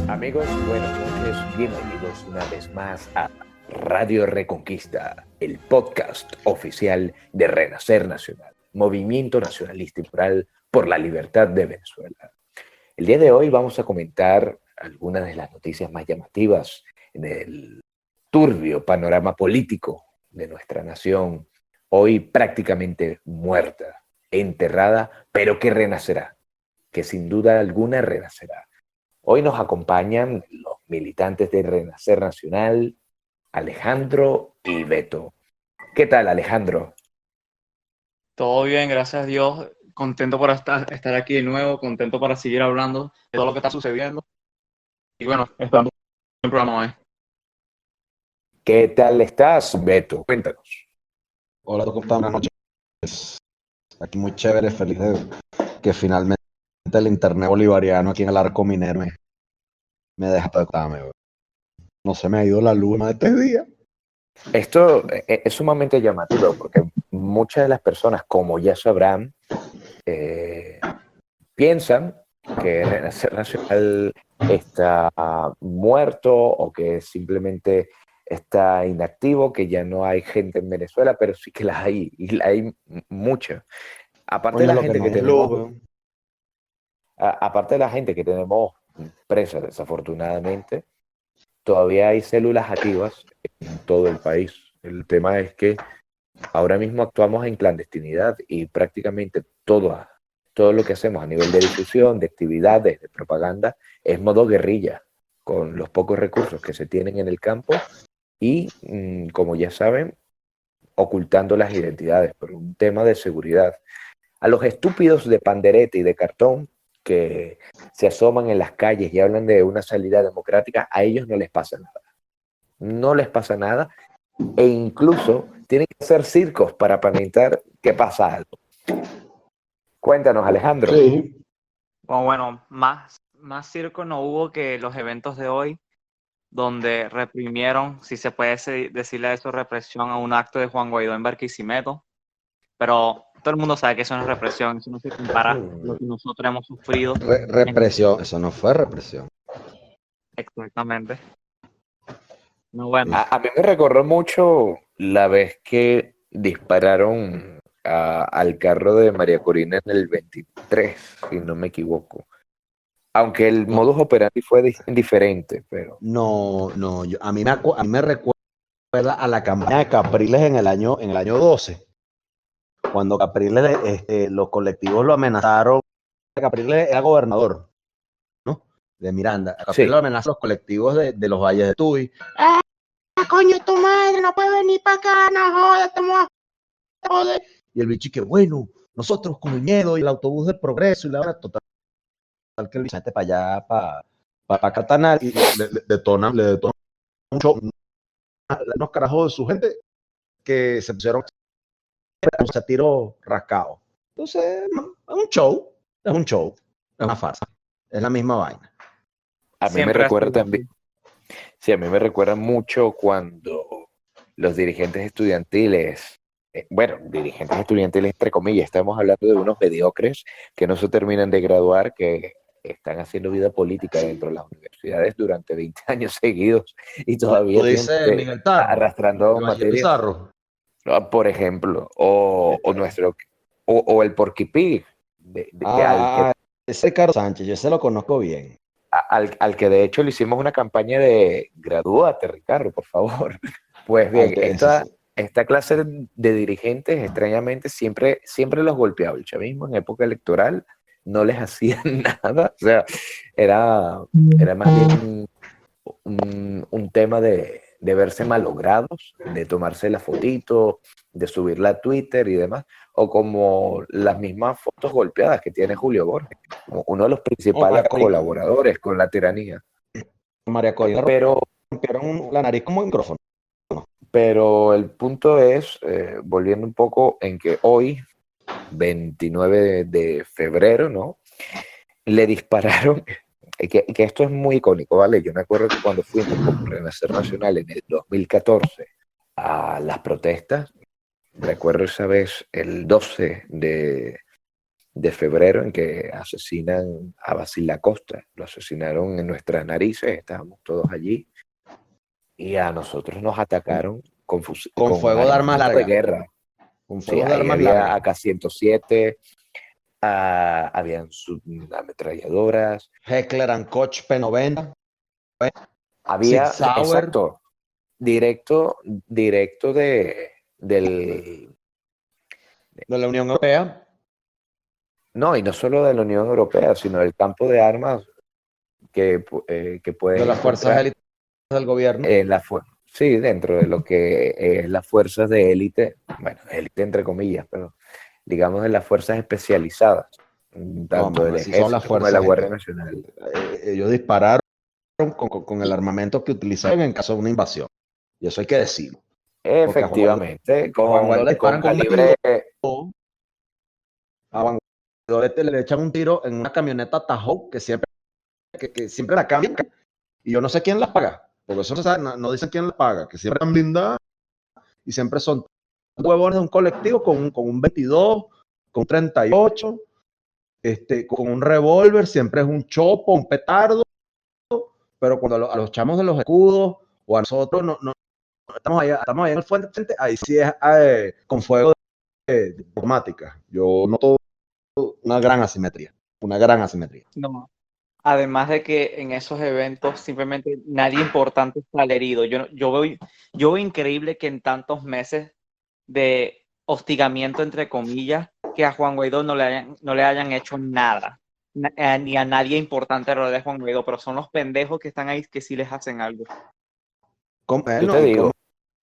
Amigos, buenas noches, bienvenidos una vez más a Radio Reconquista, el podcast oficial de Renacer Nacional, Movimiento Nacionalista y Plural por la Libertad de Venezuela. El día de hoy vamos a comentar algunas de las noticias más llamativas en el turbio panorama político de nuestra nación, hoy prácticamente muerta, enterrada, pero que renacerá, que sin duda alguna renacerá. Hoy nos acompañan los militantes de Renacer Nacional, Alejandro y Beto. ¿Qué tal, Alejandro? Todo bien, gracias a Dios. Contento por estar aquí de nuevo, contento para seguir hablando de todo lo que está sucediendo. Y bueno, estamos en el programa hoy. ¿Qué tal estás, Beto? Cuéntanos. Hola, ¿cómo estás? Buenas noches. Aquí muy chévere, feliz de que finalmente el internet bolivariano aquí en el Arco Minero me deja tocarme. No se me ha ido la luz más de 3 días. Esto es sumamente llamativo porque muchas de las personas, como ya sabrán, piensan que Renacer Nacional está muerto o que simplemente está inactivo, que ya no hay gente en Venezuela, pero sí que la hay, y la hay mucha. Aparte de la gente que tenemos, aparte de la gente que tenemos presa, desafortunadamente, todavía hay células activas en todo el país. El tema es que ahora mismo actuamos en clandestinidad y prácticamente todo lo que hacemos a nivel de difusión, de actividades, de propaganda, es modo guerrilla, con los pocos recursos que se tienen en el campo y, como ya saben, ocultando las identidades por un tema de seguridad. A los estúpidos de pandereta y de cartón que se asoman en las calles y hablan de una salida democrática, a ellos no les pasa nada. No les pasa nada e incluso tienen que hacer circos para aparentar que pasa algo. Cuéntanos, Alejandro. Sí. Bueno, más circo no hubo que los eventos de hoy, donde reprimieron, si se puede decirle eso, represión a un acto de Juan Guaidó en Barquisimeto. Pero todo el mundo sabe que eso no es represión, eso no se compara a lo que nosotros hemos sufrido. Represión, eso no fue represión. Exactamente. No, bueno. A mí me recordó mucho la vez que dispararon al carro de María Corina en el 23, si no me equivoco. Aunque el modus operandi fue diferente, pero... No, a mí me recuerda a la campaña de Capriles en el año 12. Cuando Capriles, los colectivos lo amenazaron. Capriles era gobernador, ¿no? De Miranda. Capriles lo amenazó a los colectivos de los Valles de Tuy. ¡Ah, coño, tu madre! No puedes venir para acá, no jodas, te vamos a joder. Y el bicho que bueno, nosotros con el miedo y el autobús del progreso y la hora total que el bicho para allá, para Catanar, y le detonan unos carajos de su gente que se pusieron a tiro rascado. Entonces, es un show, es una farsa, es la misma vaina. A mí me recuerda también, sí, a mí me recuerda mucho cuando los dirigentes estudiantiles, dirigentes estudiantiles entre comillas, estamos hablando de unos mediocres que no se terminan de graduar, que están haciendo vida política dentro de las universidades durante 20 años seguidos y todavía Miguel Tarro, arrastrando materias. Por ejemplo, o el Porky Pig. Ese Carlos Sánchez, yo se lo conozco bien. Al que de hecho le hicimos una campaña de gradúate, Ricardo, por favor. Pues bien, esta clase de dirigentes, extrañamente, siempre los golpeaba el chavismo en época electoral, no les hacía nada, o sea, era más bien un tema de verse malogrados, de tomarse la fotito, de subirla a Twitter y demás, o como las mismas fotos golpeadas que tiene Julio Borges, como uno de los principales colaboradores con la tiranía. María Corina, pero rompieron la nariz como un micrófono. Pero el punto es, volviendo un poco, en que hoy, 29 de febrero, ¿no? Le dispararon, que esto es muy icónico, ¿vale? Yo me acuerdo que cuando fuimos como Renacer Nacional en el 2014 a las protestas, recuerdo esa vez, el 12 de febrero, en que asesinan a Basil Acosta. Lo asesinaron en nuestras narices, estábamos todos allí, y a nosotros nos atacaron Con fuego de armas armamento de largas. guerra. Con Sí, fuego de ahí armas había largas. AK-107, habían ametralladoras, Heckler and Koch P90. Sig había, Sauer. exacto, directo del, De la Unión Europea. no, y no solo de la Unión Europea, sino del campo de armas que puedes De las fuerzas encontrar élites del gobierno. en sí, dentro de lo que es las fuerzas de élite, bueno, élite entre comillas, pero digamos de las fuerzas especializadas, No, tanto mano, del así son las ejército como de la fuerzas. Guardia Nacional. Ellos dispararon con el armamento que utilizaron en caso de una invasión. Y eso hay que decirlo. Porque Efectivamente, a Juan Guaidó le con disparan con un calibre, 22. A Juan Guaidó le echan un tiro en una camioneta Tahoe que siempre la cambian. Y yo no sé quién la paga. Porque eso no dicen quién la paga. Que siempre están blindadas y siempre son huevones de un colectivo con un 22, con un 38, con un revólver, siempre es un chopo, un petardo, pero cuando a los chamos de los escudos o a nosotros no estamos allá en el frente, ahí sí es con fuego de automática. Yo noto una gran asimetría. No. Además de que en esos eventos simplemente nadie importante sale herido. Yo veo increíble que en tantos meses de hostigamiento, entre comillas, que a Juan Guaidó no le hayan hecho nada. Ni a nadie importante alrededor de Juan Guaidó, pero son los pendejos que están ahí que sí les hacen algo. yo te digo,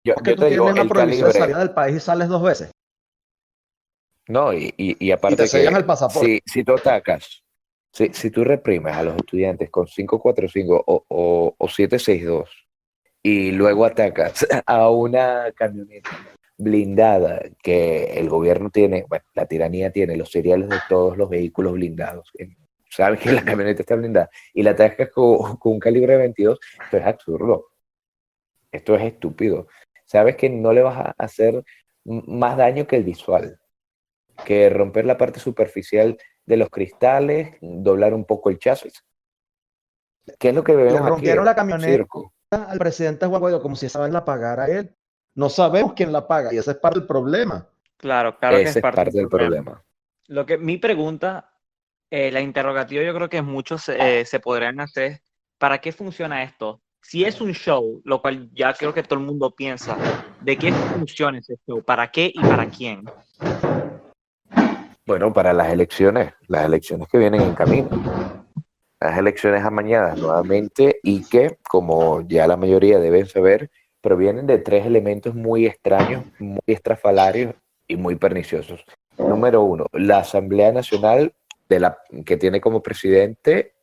Es que yo tú te digo, tienes una el prohibición de calibre, salida del país y sales 2 veces. no, y Y te aparte sellan que el pasaporte. si tú atacas, si tú reprimes a los estudiantes con 545 o 762 y luego atacas a una camioneta blindada que el gobierno tiene, bueno, la tiranía tiene los seriales de todos los vehículos blindados. Sabes que la camioneta está blindada y la atacas con un calibre 22, esto es absurdo. Esto es estúpido. Sabes que no le vas a hacer más daño que el visual, que romper la parte superficial de los cristales, doblar un poco el chasis. ¿Qué es lo que Le vemos aquí? rompieron la camioneta Circo. al presidente Juan Guaidó como si esa vez la pagara él. No sabemos quién la paga y ese es parte del problema. Claro que Ese es es parte del problema. Mi pregunta, la interrogativa yo creo que muchos se podrían hacer, ¿para qué funciona esto? Si es un show, lo cual ya creo que todo el mundo piensa, ¿de qué funciona ese show? ¿Para qué y para quién? Bueno, para las elecciones que vienen en camino. Las elecciones amañadas nuevamente y que, como ya la mayoría deben saber, provienen de 3 elementos muy extraños, muy estrafalarios y muy perniciosos. Número 1, la Asamblea Nacional que tiene como presidente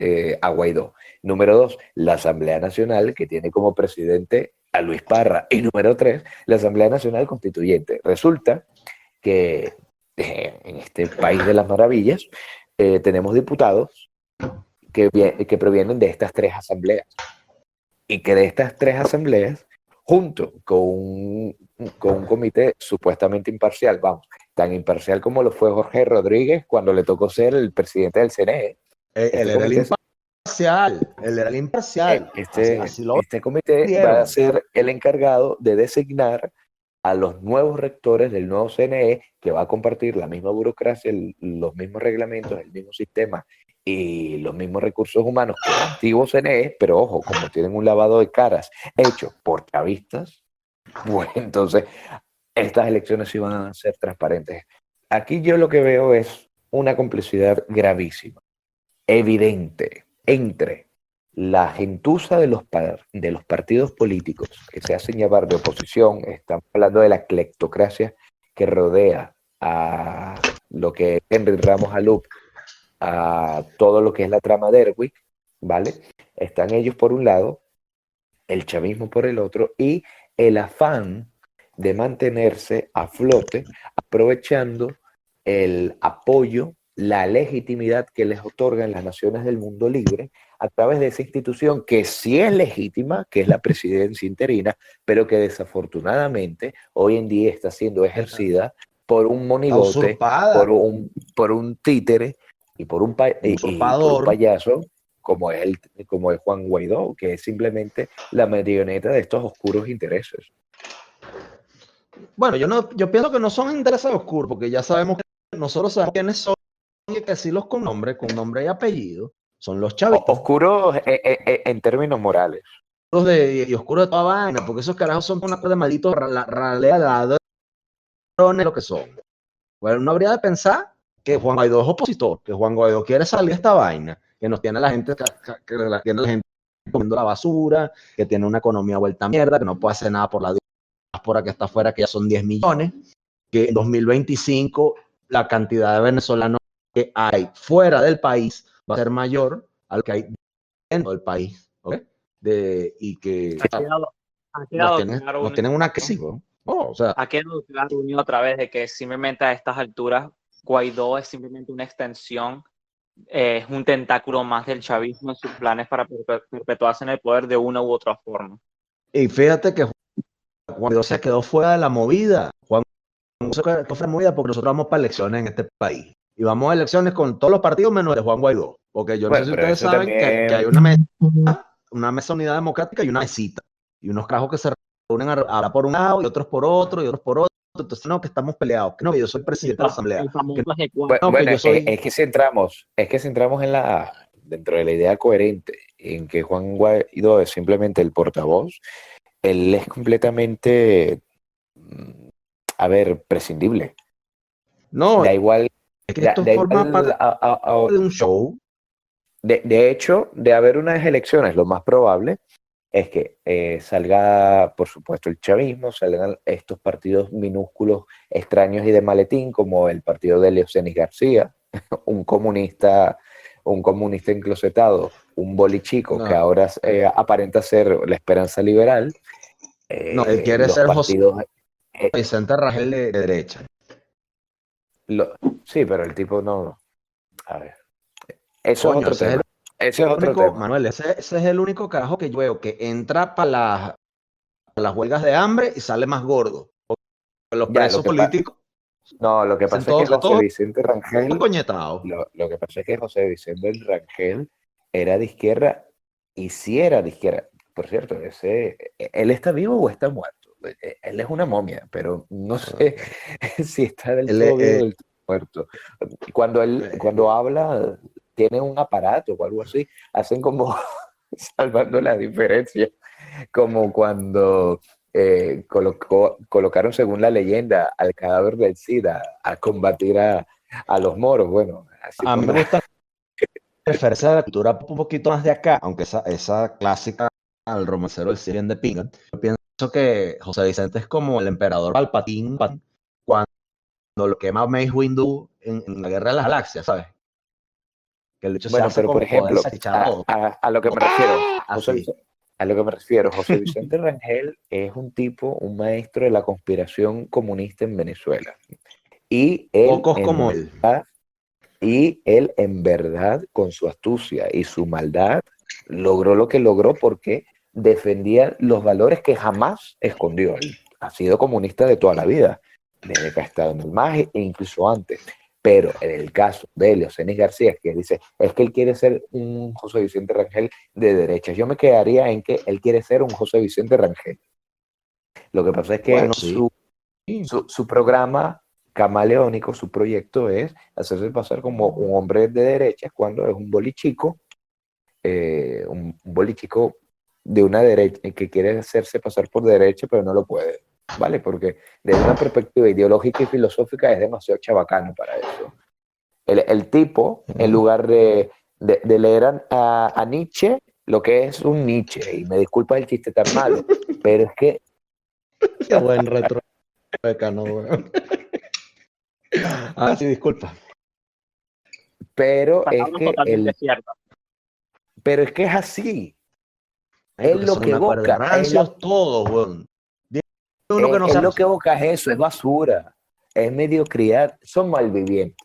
a Guaidó. Número 2, la Asamblea Nacional que tiene como presidente a Luis Parra. Y número 3, la Asamblea Nacional Constituyente. Resulta que en este país de las maravillas tenemos diputados que provienen de estas 3 asambleas. Y que de estas 3 asambleas, junto con un comité supuestamente imparcial, vamos, tan imparcial como lo fue Jorge Rodríguez cuando le tocó ser el presidente del CNE. Él era el imparcial. Este comité va a ser el encargado de designar a los nuevos rectores del nuevo CNE, que va a compartir la misma burocracia, los mismos reglamentos, el mismo sistema y los mismos recursos humanos que el antiguo CNE, pero ojo, como tienen un lavado de caras hecho por chavistas, pues entonces estas elecciones sí van a ser transparentes. Aquí yo lo que veo es una complicidad gravísima, evidente, entre la gentuza de los partidos políticos que se hacen llamar de oposición. Estamos hablando de la cleptocracia que rodea a lo que es Henry Ramos Alup, a todo lo que es la trama de Erwick, ¿vale? Están ellos por un lado, el chavismo por el otro, y el afán de mantenerse a flote, aprovechando el apoyo, la legitimidad que les otorgan las naciones del mundo libre a través de esa institución que sí es legítima, que es la presidencia interina, pero que desafortunadamente hoy en día está siendo ejercida por un Está monigote, usurpada, por un títere y por un, y por un usurpador. payaso como es Juan Guaidó, que es simplemente la marioneta de estos oscuros intereses. Bueno, yo pienso que no son intereses oscuros, porque ya sabemos que nosotros sabemos quiénes son, y hay que decirlos con nombre y apellido. Son los chavitos Oscuros en términos morales. y oscuros de toda vaina, porque esos carajos son una cosa de malditos ladrones lo que son. Bueno, uno habría de pensar que Juan Guaidó es opositor, que Juan Guaidó quiere salir de esta vaina, que nos tiene la gente, tiene la gente comiendo la basura, que tiene una economía vuelta a mierda, que no puede hacer nada por la diáspora que está afuera, que ya son 10 millones, que en 2025 la cantidad de venezolanos que hay fuera del país va a ser mayor al que hay dentro del país, ¿ok? Y que Ha quedado claro nos tienen una crisis, ¿no? O sea, ha quedado claro unido otra vez de que simplemente a estas alturas Guaidó es simplemente una extensión, es un tentáculo más del chavismo en sus planes para perpetuarse en el poder de una u otra forma. y fíjate que Juan Guaidó se quedó fuera de la movida. Juan Guaidó se quedó fuera de la movida porque nosotros vamos para elecciones en este país. Y vamos a elecciones con todos los partidos menos el de Juan Guaidó. Porque yo no sé si ustedes saben que hay una mesa unidad democrática y una mesita. Y unos carajos que se reúnen ahora por un lado y otros por otro y otros por otro. Entonces, no, que estamos peleados. Que no, que yo soy presidente de la asamblea. Bueno, es que centramos dentro de la idea coherente, en que Juan Guaidó es simplemente el portavoz. Él es completamente, prescindible. No, Da igual. es que esto forma parte de un show. De hecho, de haber unas elecciones, lo más probable es que salga, por supuesto, el chavismo, salgan estos partidos minúsculos, extraños y de maletín, como el partido de Leocenis García, un comunista enclosetado, un bolichico que ahora aparenta ser la Esperanza Liberal. No, él quiere ser partidos, José Vicente Rangel de derecha. Sí, pero el tipo no. A ver. Eso Coño, es otro tema. Ese es otro tema. Manuel, ese es el único carajo que yo veo que entra para las huelgas de hambre y sale más gordo. Porque los presos políticos. No, lo que pasa es que José Vicente Rangel. Lo que pasa es que José Vicente Rangel era de izquierda y sí era de izquierda. Por cierto, ¿él está vivo o está muerto? Él es una momia, pero no sé si está del todo vivo o del todo muerto. Cuando habla, tiene un aparato o algo así, hacen como salvando la diferencia, como cuando colocaron, según la leyenda, al cadáver del SIDA a combatir a los moros. Bueno, así a mí me gusta referirse a la cultura un poquito más de acá, aunque esa clásica al romancero del Sirian de Pinga. Yo pienso que José Vicente es como el emperador Palpatine cuando lo quema Mace Windu en la Guerra de las Galaxias, ¿sabes? Que el hecho bueno, se hace pero por ejemplo, a lo que me refiero, José Vicente Rangel es un maestro de la conspiración comunista en Venezuela. Y él en verdad, con su astucia y su maldad, logró lo que logró porque defendía los valores que jamás escondió. Él ha sido comunista de toda la vida, desde que ha estado en el MAGE e incluso antes. Pero en el caso de Leocenis García, que dice, es que él quiere ser un José Vicente Rangel de derecha. Yo me quedaría en que él quiere ser un José Vicente Rangel. Lo que pasa es que su programa camaleónico, su proyecto es hacerse pasar como un hombre de derecha cuando es un bolichico de una derecha que quiere hacerse pasar por derecha, pero no lo puede. ¿Vale? Porque desde una perspectiva ideológica y filosófica es demasiado chabacano para eso. El tipo, en lugar de leer a Nietzsche, lo que es un Nietzsche, y me disculpa el chiste tan malo, pero es que... Qué buen retro becano, weón. Sí, disculpa. Pero es que pero es que es así. Es lo que evoca. Todos, weón. Lo que evoca es eso, es basura, es mediocridad, son malvivientes.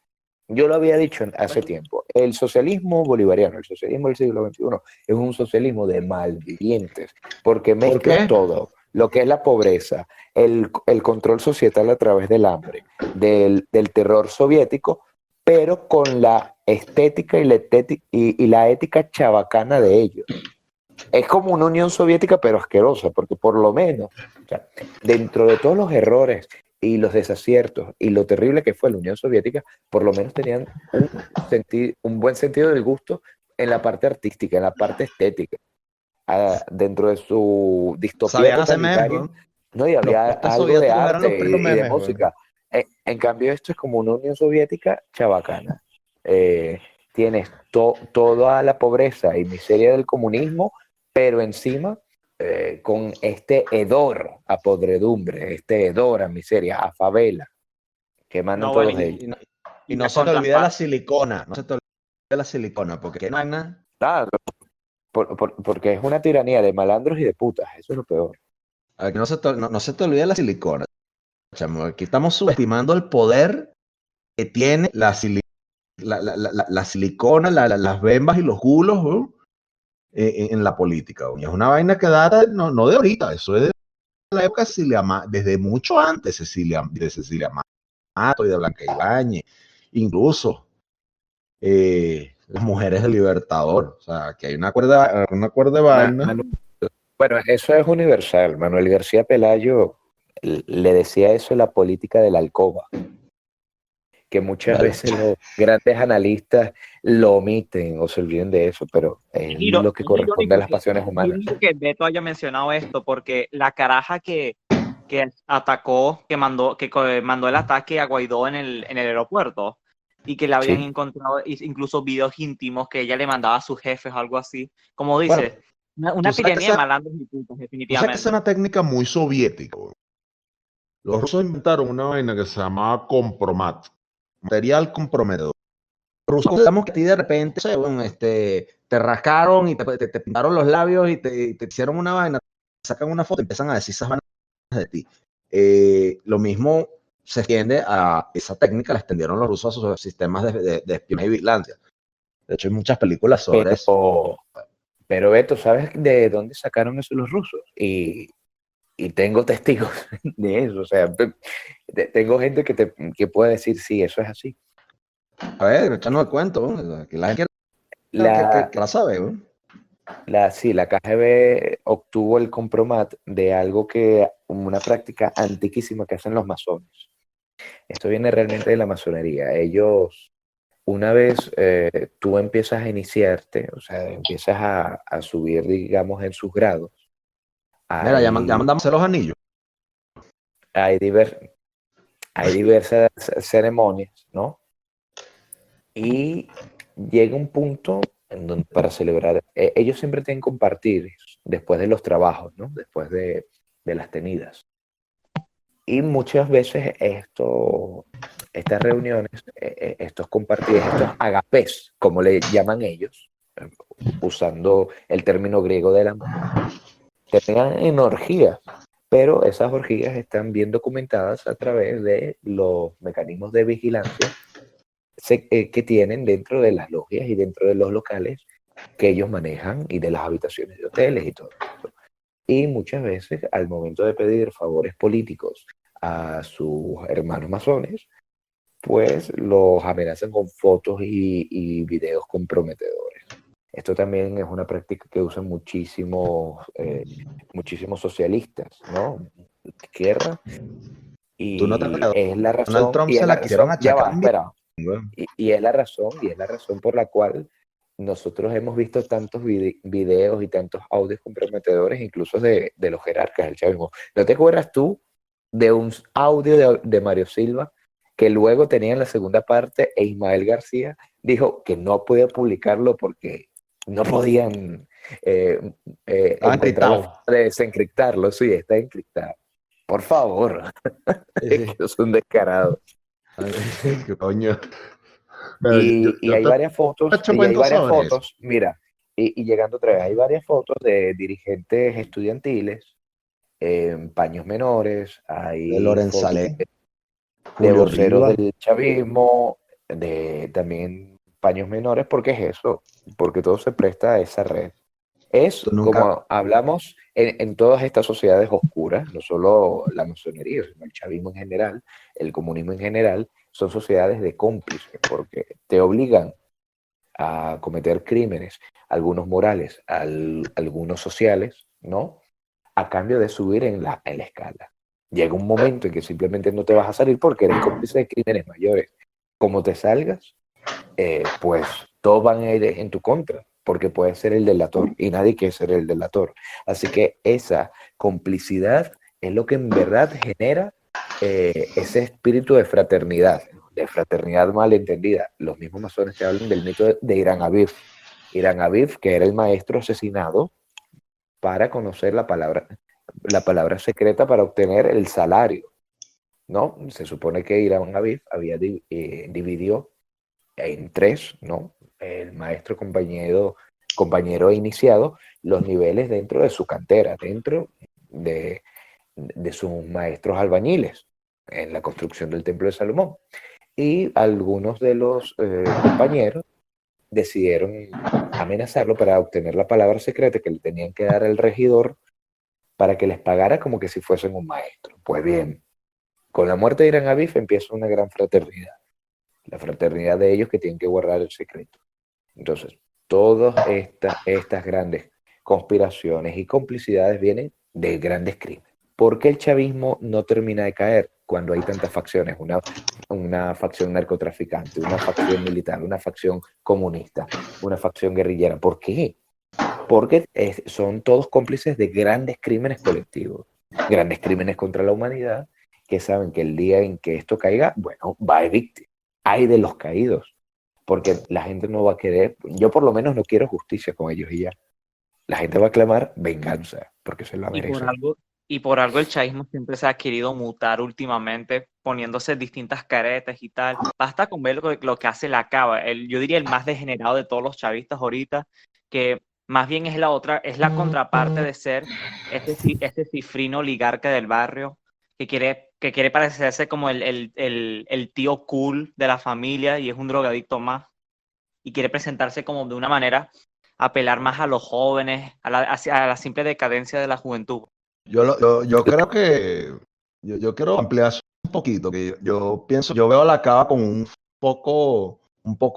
Yo lo había dicho hace tiempo. el socialismo bolivariano, el socialismo del siglo XXI, es un socialismo de malvivientes, porque ¿Por mezcla qué? todo, lo que es la pobreza, el control societal a través del hambre, del terror soviético, pero con la estética y la ética chabacana de ellos. Es como una Unión Soviética, pero asquerosa, porque por lo menos, o sea, dentro de todos los errores y los desaciertos y lo terrible que fue la Unión Soviética, por lo menos tenían un buen sentido del gusto en la parte artística, en la parte estética. Dentro de su distopía Sabían hacer memes, totalitaria, weón. no, y Los había puentes algo de soviéticos eran los arte primeros y de memes, weón. música. En cambio, esto es como una Unión Soviética chabacana. Eh, Tienes toda la pobreza y miseria del comunismo, pero encima con este hedor a podredumbre, este hedor a miseria, a favela, que mandan No, bueno, todos ellos. Y y no la se te olvida la contraparte. silicona, no se te olvida la silicona, porque no hay nada. Nada, porque es una tiranía de malandros y de putas, eso es lo peor. Aquí no se te olvida la silicona, chamo. Aquí estamos subestimando el poder que tiene la silicona, las bembas y los gulos, ¿no? En la política. ¿No? Y es una vaina que data no de ahorita, eso es de la época de desde mucho antes de Cecilia Mato y de Blanca Ibáñez, incluso las mujeres del Libertador. O sea, que hay una cuerda de vaina. Bueno, eso es universal. Manuel García Pelayo le decía eso en la política de la alcoba, que muchas Vale. veces los grandes analistas lo omiten o se olviden de eso, pero es lo que corresponde a las pasiones humanas. Irónico que Beto haya mencionado esto, porque la caraja que atacó, mandó el ataque a Guaidó en el aeropuerto y que le habían Sí. encontrado incluso videos íntimos que ella le mandaba a sus jefes o algo así. Como Bueno, dice, una tú sabes que tiranía de esa, malandros y putos, tú sabes que definitivamente. esa es una técnica muy soviética. Güey. Los rusos inventaron una vaina que se llamaba compromat, material comprometedor. Los rusos, digamos que a ti de repente, o sea, bueno, te rascaron y te pintaron los labios y te hicieron una vaina, te sacan una foto y empiezan a decir esas vainas de ti. Lo mismo se extiende a esa técnica, la extendieron los rusos a sus sistemas de espionaje y vigilancia. De hecho, hay muchas películas sobre eso. Pero Beto, ¿sabes de dónde sacaron eso los rusos? Y tengo testigos de eso, o sea, tengo gente que puede decir, sí, eso es así. A ver, échanos el cuento, ¿no? Que la gente que la sabe, ¿no? Sí, la KGB obtuvo el compromat de algo una práctica antiquísima que hacen los masones. Esto viene realmente de la masonería. Ellos, una vez tú empiezas a iniciarte, o sea, empiezas a subir, digamos, en sus grados, Mira, ya hay, mandamos a los anillos. hay, diver- hay diversas ceremonias, ¿no? Y llega un punto en donde para celebrar, ellos siempre tienen que compartir después de los trabajos, ¿no? Después de las tenidas. Y muchas veces estas reuniones, estos compartidos, estos agapés, como le llaman ellos, usando el término griego del amor, terminan en orgías, pero esas orgías están bien documentadas a través de los mecanismos de vigilancia que tienen dentro de las logias y dentro de los locales que ellos manejan y de las habitaciones de hoteles y todo esto. Y muchas veces al momento de pedir favores políticos a sus hermanos masones, pues los amenazan con fotos y videos comprometedores. Esto también es una práctica que usan muchísimos socialistas, ¿no? De izquierda. Tú no te Y acuerdas. es la Donald razón, Trump y es se la la quisieron razón, ya va, achacar. espera, Güey. y es la razón por la cual nosotros hemos visto tantos videos y tantos audios comprometedores, incluso de los jerarcas del chavismo. ¿No te acuerdas tú de un audio de Mario Silva que luego tenía en la segunda parte e Ismael García dijo que no podía publicarlo porque no podían Estaba encontrar la encriptado. forma de desencriptarlo? Sí, está encriptado. Por favor, es Sí. que son descarados. ¿Qué coño? Y Yo hay te varias fotos, he cuentos sobre eso. mira, y llegando otra vez, hay varias fotos de dirigentes estudiantiles en paños menores, De hay fotos Lorenzale, de Julio voceros Rivas. del chavismo, de también paños menores, porque es eso, porque todo se presta a esa red. Es Tú nunca, como hablamos en todas estas sociedades oscuras, no solo la masonería, sino el chavismo en general, el comunismo en general, son sociedades de cómplices, porque te obligan a cometer crímenes, algunos morales, algunos sociales, ¿no? A cambio de subir en la escala. Llega un momento en que simplemente no te vas a salir porque eres cómplice de crímenes mayores. Como te salgas, pues todos van a ir en tu contra, porque puedes ser el delator y nadie quiere ser el delator. Así que esa complicidad es lo que en verdad genera ese espíritu de fraternidad malentendida. Los mismos masones te hablan del mito de Irán Aviv. Irán Aviv, que era el maestro asesinado para conocer la palabra secreta para obtener el salario, ¿no? Se supone que Irán Aviv había dividido en tres, ¿no? El maestro compañero iniciado, los niveles dentro de su cantera, dentro de sus maestros albañiles en la construcción del Templo de Salomón. Y algunos de los compañeros decidieron amenazarlo para obtener la palabra secreta que le tenían que dar al regidor para que les pagara como que si fuesen un maestro. Pues bien, con la muerte de Irán Aviv empieza una gran fraternidad. La fraternidad de ellos que tienen que guardar el secreto. Entonces, todas estas grandes conspiraciones y complicidades vienen de grandes crímenes. ¿Por qué el chavismo no termina de caer cuando hay tantas facciones? Una facción narcotraficante, una facción militar, una facción comunista, una facción guerrillera. ¿Por qué? Porque son todos cómplices de grandes crímenes colectivos, grandes crímenes contra la humanidad, que saben que el día en que esto caiga, bueno, va a haber víctimas. Hay de los caídos, porque la gente no va a querer, yo por lo menos no quiero justicia con ellos y ya. La gente va a clamar venganza, porque se la Y por merece. algo, y por algo el chavismo siempre se ha querido mutar últimamente, poniéndose distintas caretas y tal. Basta con ver lo que hace la Cava, yo diría el más degenerado de todos los chavistas ahorita, que más bien es la contraparte de ser ese cifrino oligarca del barrio que quiere parecerse como el tío cool de la familia y es un drogadicto más y quiere presentarse como de una manera apelar más a los jóvenes, a la simple decadencia de la juventud. yo creo que yo quiero ampliar eso un poquito, que yo pienso, yo veo la cava como un poco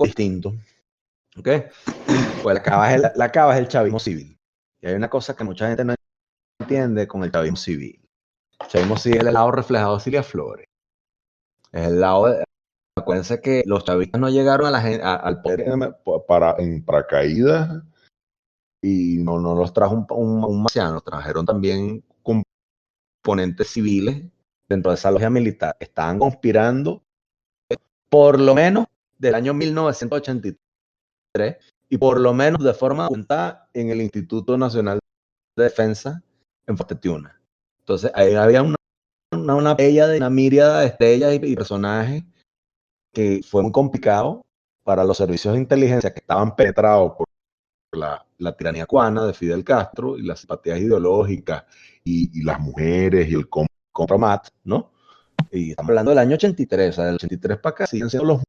distinto. ¿Ok? Pues la cava es el chavismo civil. Y hay una cosa que mucha gente no entiende con el chavismo civil. El chavismo civil es el lado reflejado de Cilia Flores. Es el lado de. Acuérdense que los chavistas no llegaron al poder en paracaídas y no los trajo un marciano, trajeron también componentes civiles dentro de esa logia militar. Estaban conspirando por lo menos del año 1983 y por lo menos de forma documentada en el Instituto Nacional de Defensa en Fuerte Tiuna. Entonces ahí había una míriada de estrellas y personajes que fue muy complicado para los servicios de inteligencia que estaban penetrados por la tiranía cubana de Fidel Castro y las simpatías ideológicas y las mujeres y el compromat, ¿no? Y estamos hablando del año 83, o sea, del 83 para acá siguen siendo los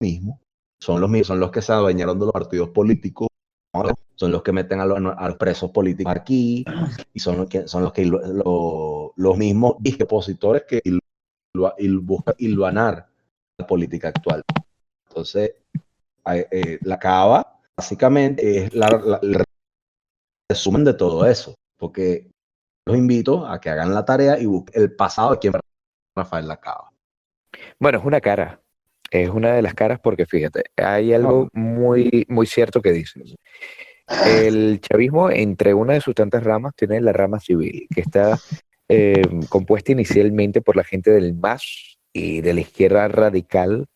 mismos, son los que se adueñaron de los partidos políticos, ¿no? Son los que meten a los presos políticos aquí y son los mismos opositores que buscan hilvanar la política actual. Entonces, la cava básicamente es el resumen de todo eso, porque los invito a que hagan la tarea y busquen el pasado de quién fue Rafael Lacava. Bueno, es una cara. Es una de las caras porque fíjate, hay algo muy, muy cierto que dices. El chavismo, entre una de sus tantas ramas, tiene la rama civil, que está compuesta inicialmente por la gente del MAS y de la izquierda radical,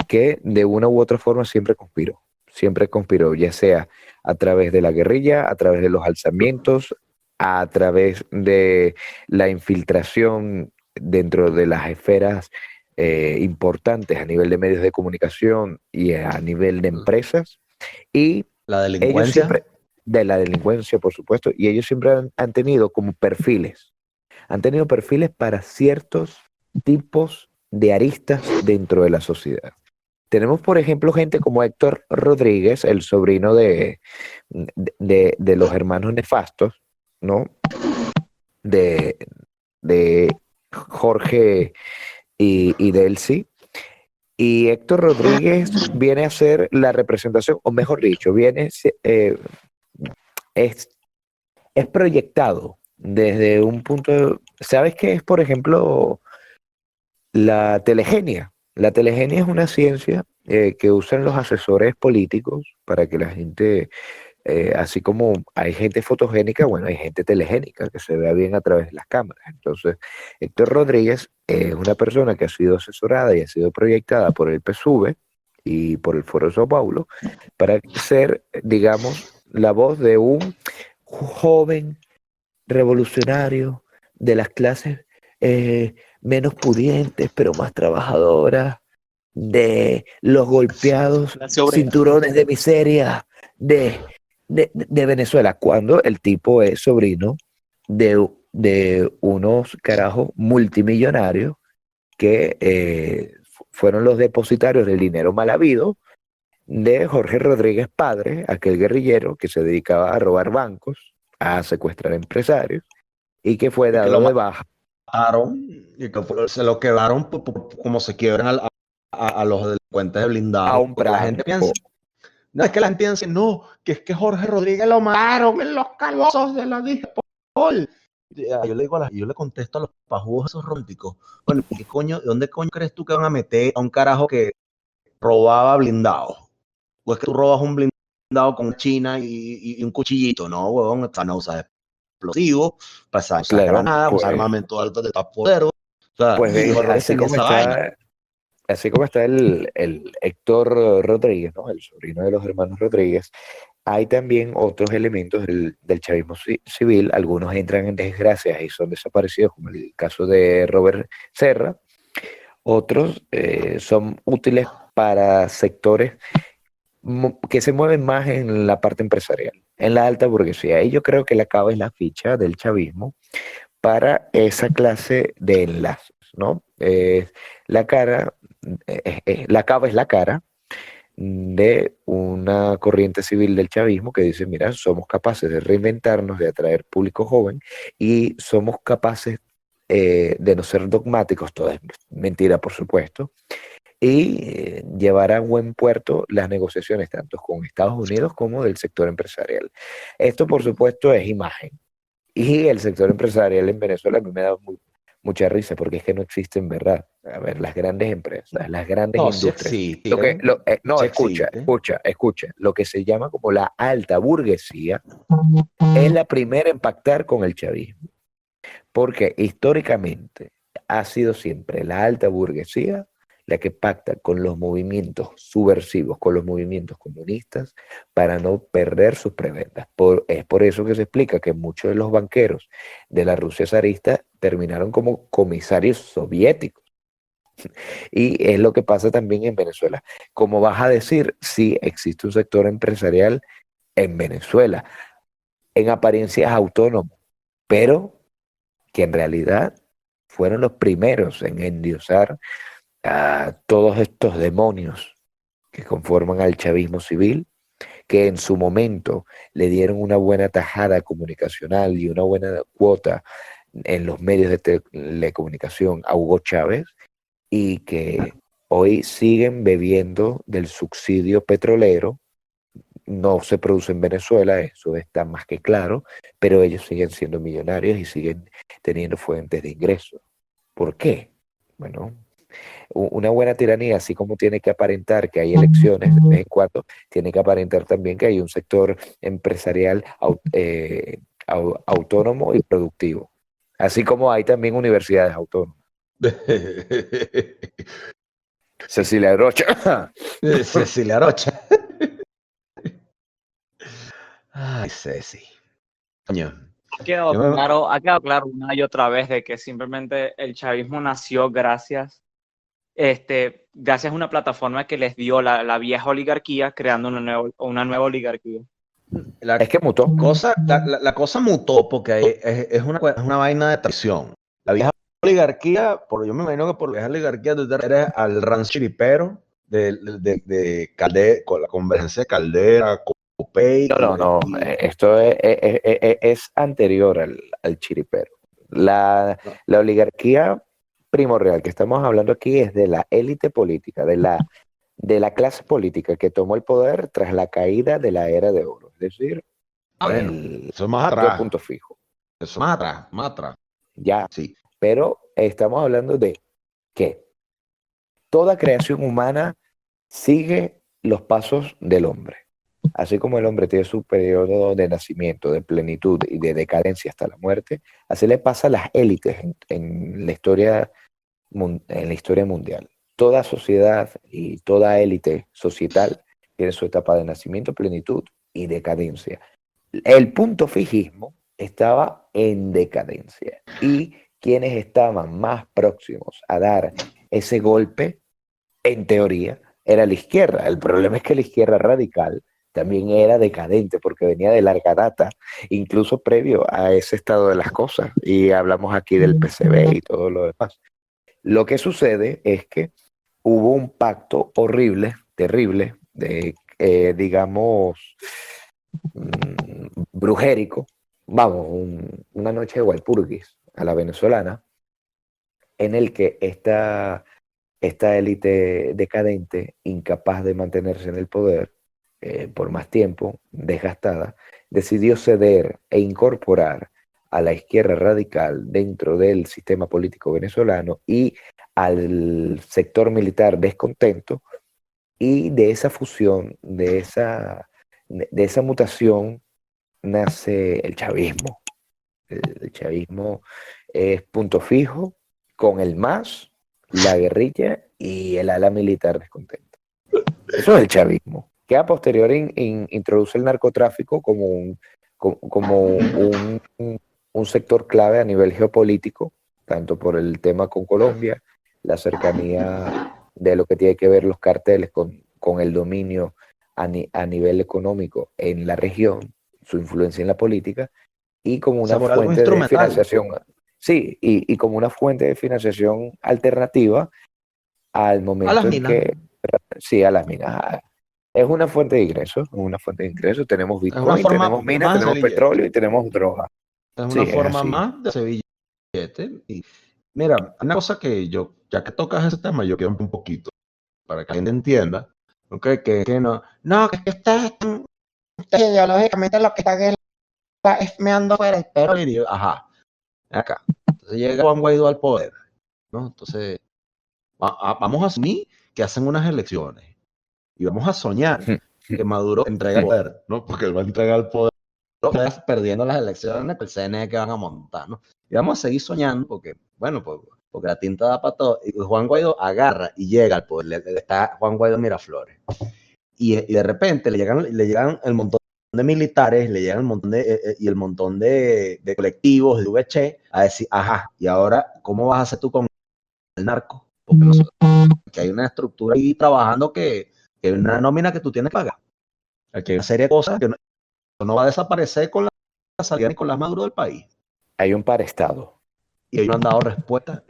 que de una u otra forma siempre conspiró, ya sea a través de la guerrilla, a través de los alzamientos, a través de la infiltración dentro de las esferas importantes a nivel de medios de comunicación y a nivel de empresas, y La ellos delincuencia. siempre, de la delincuencia, por supuesto, y ellos siempre han tenido como perfiles, han tenido perfiles para ciertos tipos de aristas dentro de la sociedad. tenemos, por ejemplo, gente como Héctor Rodríguez, el sobrino de los hermanos nefastos, ¿no? De, de Jorge y Delcy. Y Héctor Rodríguez viene a ser la representación, o mejor dicho, es, es proyectado desde un ¿sabes qué es, por ejemplo, la telegenia? La telegenia es una ciencia que usan los asesores políticos para que la gente, así como hay gente fotogénica, bueno, hay gente telegénica que se vea bien a través de las cámaras. Entonces, Héctor Rodríguez es una persona que ha sido asesorada y ha sido proyectada por el PSUV y por el Foro de Sao Paulo para ser, digamos, la voz de un joven revolucionario de las clases menos pudientes, pero más trabajadoras, de los golpeados Clase obrera. cinturones de miseria de Venezuela, cuando el tipo es sobrino de unos carajos multimillonarios que fueron los depositarios del dinero mal habido de Jorge Rodríguez padre, aquel guerrillero que se dedicaba a robar bancos, a secuestrar empresarios y que fue Y que dado lo de baja mataron y que se lo quedaron como se quiebran a los delincuentes de a blindados. un Porque la plan. gente piensa, no, es que la gente piensa, no, que es que Jorge Rodríguez lo mataron en los calabozos de la Dispol. Yo le contesto a los pajudos esos románticos, bueno, ¿qué coño, ¿dónde coño crees tú que van a meter a un carajo que robaba blindados? ¿O es que tú robas un blindado con China y un cuchillito? No, huevón, están a usar explosivos, para usar Claro, granadas, pues, usar armamento alto de poderoso. O sea, pues y Jorge Rodríguez así tenía como esa vaina. está el Héctor Rodríguez, ¿no? El sobrino de los hermanos Rodríguez, hay también otros elementos del chavismo civil, algunos entran en desgracias y son desaparecidos, como el caso de Robert Serra, otros son útiles para sectores que se mueven más en la parte empresarial, en la alta burguesía. Y yo creo que la cava es la ficha del chavismo para esa clase de enlaces, ¿no? La cara, la cava es la cara de una corriente civil del chavismo que dice, mira, somos capaces de reinventarnos, de atraer público joven y somos capaces de no ser dogmáticos, todo es mentira, por supuesto, y llevar a buen puerto las negociaciones tanto con Estados Unidos como del sector empresarial. Esto, por supuesto, es imagen. Y el sector empresarial en Venezuela a mí me da mucha risa porque es que no existen, ¿verdad? A ver, las grandes empresas, las grandes No, sí industrias. existe. No, Sí escucha, existe. escucha. Lo que se llama como la alta burguesía es la primera en pactar con el chavismo. Porque históricamente ha sido siempre la alta burguesía la que pacta con los movimientos subversivos, con los movimientos comunistas, para no perder sus prebendas. Es por eso que se explica que muchos de los banqueros de la Rusia zarista terminaron como comisarios soviéticos. Y es lo que pasa también en Venezuela. Como vas a decir, sí existe un sector empresarial en Venezuela, en apariencia es autónomo, pero que en realidad fueron los primeros en endiosar a todos estos demonios que conforman al chavismo civil, que en su momento le dieron una buena tajada comunicacional y una buena cuota en los medios de telecomunicación a Hugo Chávez y que hoy siguen bebiendo del subsidio petrolero. No se produce en Venezuela, eso está más que claro, pero ellos siguen siendo millonarios y siguen teniendo fuentes de ingresos. ¿Por qué? Bueno, una buena tiranía, así como tiene que aparentar que hay elecciones de vez en cuando, tiene que aparentar también que hay un sector empresarial autónomo y productivo, así como hay también universidades autónomas. Cecilia Rocha. Cecilia Rocha. Ay, Ceci. Coño. Ha quedado claro una y otra vez de que simplemente el chavismo nació gracias a una plataforma que les dio la vieja oligarquía, creando una nueva oligarquía. Es que mutó. La cosa mutó porque es una vaina de traición. La vieja oligarquía, yo me imagino que por la vieja oligarquía tú te refieres al rancio chiripero de Caldera, con la convergencia de Caldera, Copey. No. Esto es anterior al chiripero. No, La oligarquía primordial que estamos hablando aquí es de la élite política, de la clase política que tomó el poder tras la caída de la era de oro. Es decir, bueno, el eso es más partido atrás. punto fijo. Eso más atrás, más atrás. Ya, Sí. pero estamos hablando de que toda creación humana sigue los pasos del hombre. Así como el hombre tiene su periodo de nacimiento, de plenitud y de decadencia hasta la muerte, así le pasa a las élites en la historia, en la historia mundial. Toda sociedad y toda élite societal tiene su etapa de nacimiento, plenitud y decadencia. El punto fijismo estaba en decadencia y quienes estaban más próximos a dar ese golpe, en teoría, era la izquierda. El problema es que la izquierda radical también era decadente porque venía de larga data, incluso previo a ese estado de las cosas. Y hablamos aquí del PCB y todo lo demás. Lo que sucede es que hubo un pacto horrible, terrible, digamos, brujérico, vamos, una noche de Walpurgis a la venezolana, en el que esta élite decadente, incapaz de mantenerse en el poder por más tiempo, desgastada, decidió ceder e incorporar a la izquierda radical dentro del sistema político venezolano y al sector militar descontento, y de esa fusión, de esa mutación, nace el chavismo. El chavismo es punto fijo con el MAS, la guerrilla y el ala militar descontento. Eso es el chavismo, que a posteriori introduce el narcotráfico como un sector clave a nivel geopolítico, tanto por el tema con Colombia, la cercanía de lo que tiene que ver los carteles con el dominio a nivel económico en la región, su influencia en la política, y como O sea, una por algo fuente de instrumental. financiación, sí, y como una fuente de financiación alternativa al A las momento en minas. que, sí, a las minas. Es una fuente de ingresos, tenemos Es una Bitcoin, forma tenemos minas, más de tenemos hacer billete. petróleo y tenemos droga. Es Sí, una es forma así. más de hacer billete. Y mira, una cosa que yo, ya que tocas ese tema, yo quiero un poquito, para que la gente entienda, ¿ok? Que no, que ustedes ideológicamente lo que están es meando fuera el perro. Y digo, ajá, acá. Entonces llega Juan Guaidó al poder, ¿no? Entonces, vamos a asumir que hacen unas elecciones y vamos a soñar que Maduro entrega el poder, ¿no? Porque él va a entregar el poder, perdiendo las elecciones, el CNE que van a montar, ¿no? Y vamos a seguir soñando porque, bueno, porque la tinta da para todo. Y Juan Guaidó agarra y llega al poder. Está Juan Guaidó Miraflores. Y de repente le llegan el montón de militares, le llegan el montón de colectivos, de VC, a decir, ajá, y ahora, ¿cómo vas a hacer tú con el narco? Porque hay una estructura ahí trabajando que es una nómina que tú tienes que pagar. Aquí hay una serie de cosas que no va a desaparecer con la salida ni con las Maduro del país. Hay un parestado. Y ellos no han dado respuesta.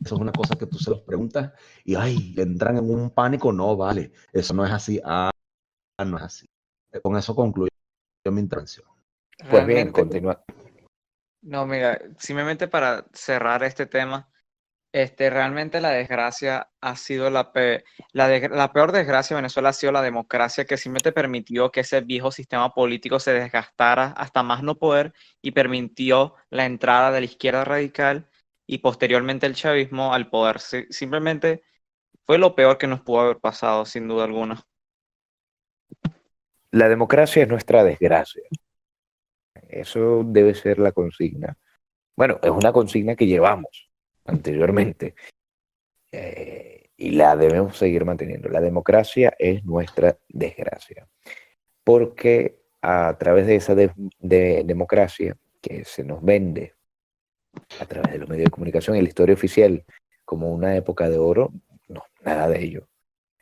Eso es una cosa que tú se los preguntas y, ay, entran en un pánico. No, vale, eso no es así. No es así. Con eso concluyo mi intervención. Pues bien, Realmente, continúa. no, mira, simplemente para cerrar este tema, realmente la desgracia ha sido la peor desgracia de Venezuela ha sido la democracia, que simplemente permitió que ese viejo sistema político se desgastara hasta más no poder y permitió la entrada de la izquierda radical y posteriormente el chavismo al poder. Simplemente fue lo peor que nos pudo haber pasado, sin duda alguna. La democracia es nuestra desgracia. Eso debe ser la consigna. Bueno, es una consigna que llevamos anteriormente, y la debemos seguir manteniendo. La democracia es nuestra desgracia, porque a través de esa de democracia que se nos vende a través de los medios de comunicación y la historia oficial como una época de oro, no, nada de ello.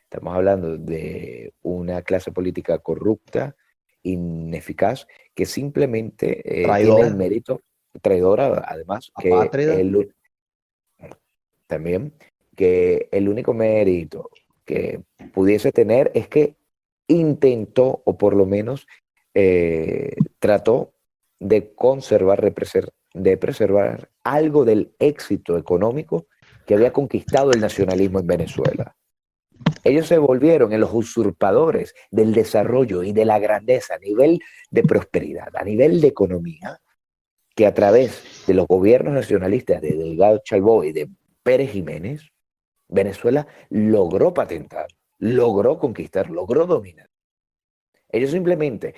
Estamos hablando de una clase política corrupta, ineficaz, que simplemente tiene el Traidora, mérito, traidora además, apátrida. también, que el único mérito que pudiese tener es que intentó, o por lo menos trató de conservar, de preservar algo del éxito económico que había conquistado el nacionalismo en Venezuela. Ellos se volvieron en los usurpadores del desarrollo y de la grandeza a nivel de prosperidad, a nivel de economía, que a través de los gobiernos nacionalistas de Delgado Chalbó y de Pérez Jiménez, Venezuela logró patentar, logró conquistar, logró dominar. Ellos simplemente,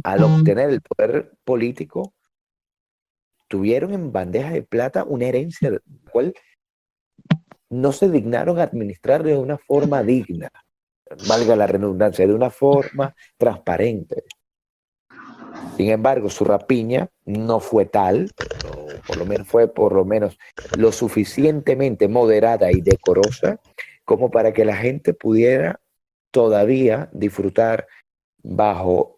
al obtener el poder político, tuvieron en bandeja de plata una herencia, la cual no se dignaron a administrar de una forma digna, valga la redundancia, de una forma transparente. Sin embargo, su rapiña no fue tal, o por lo menos fue lo suficientemente moderada y decorosa como para que la gente pudiera todavía disfrutar bajo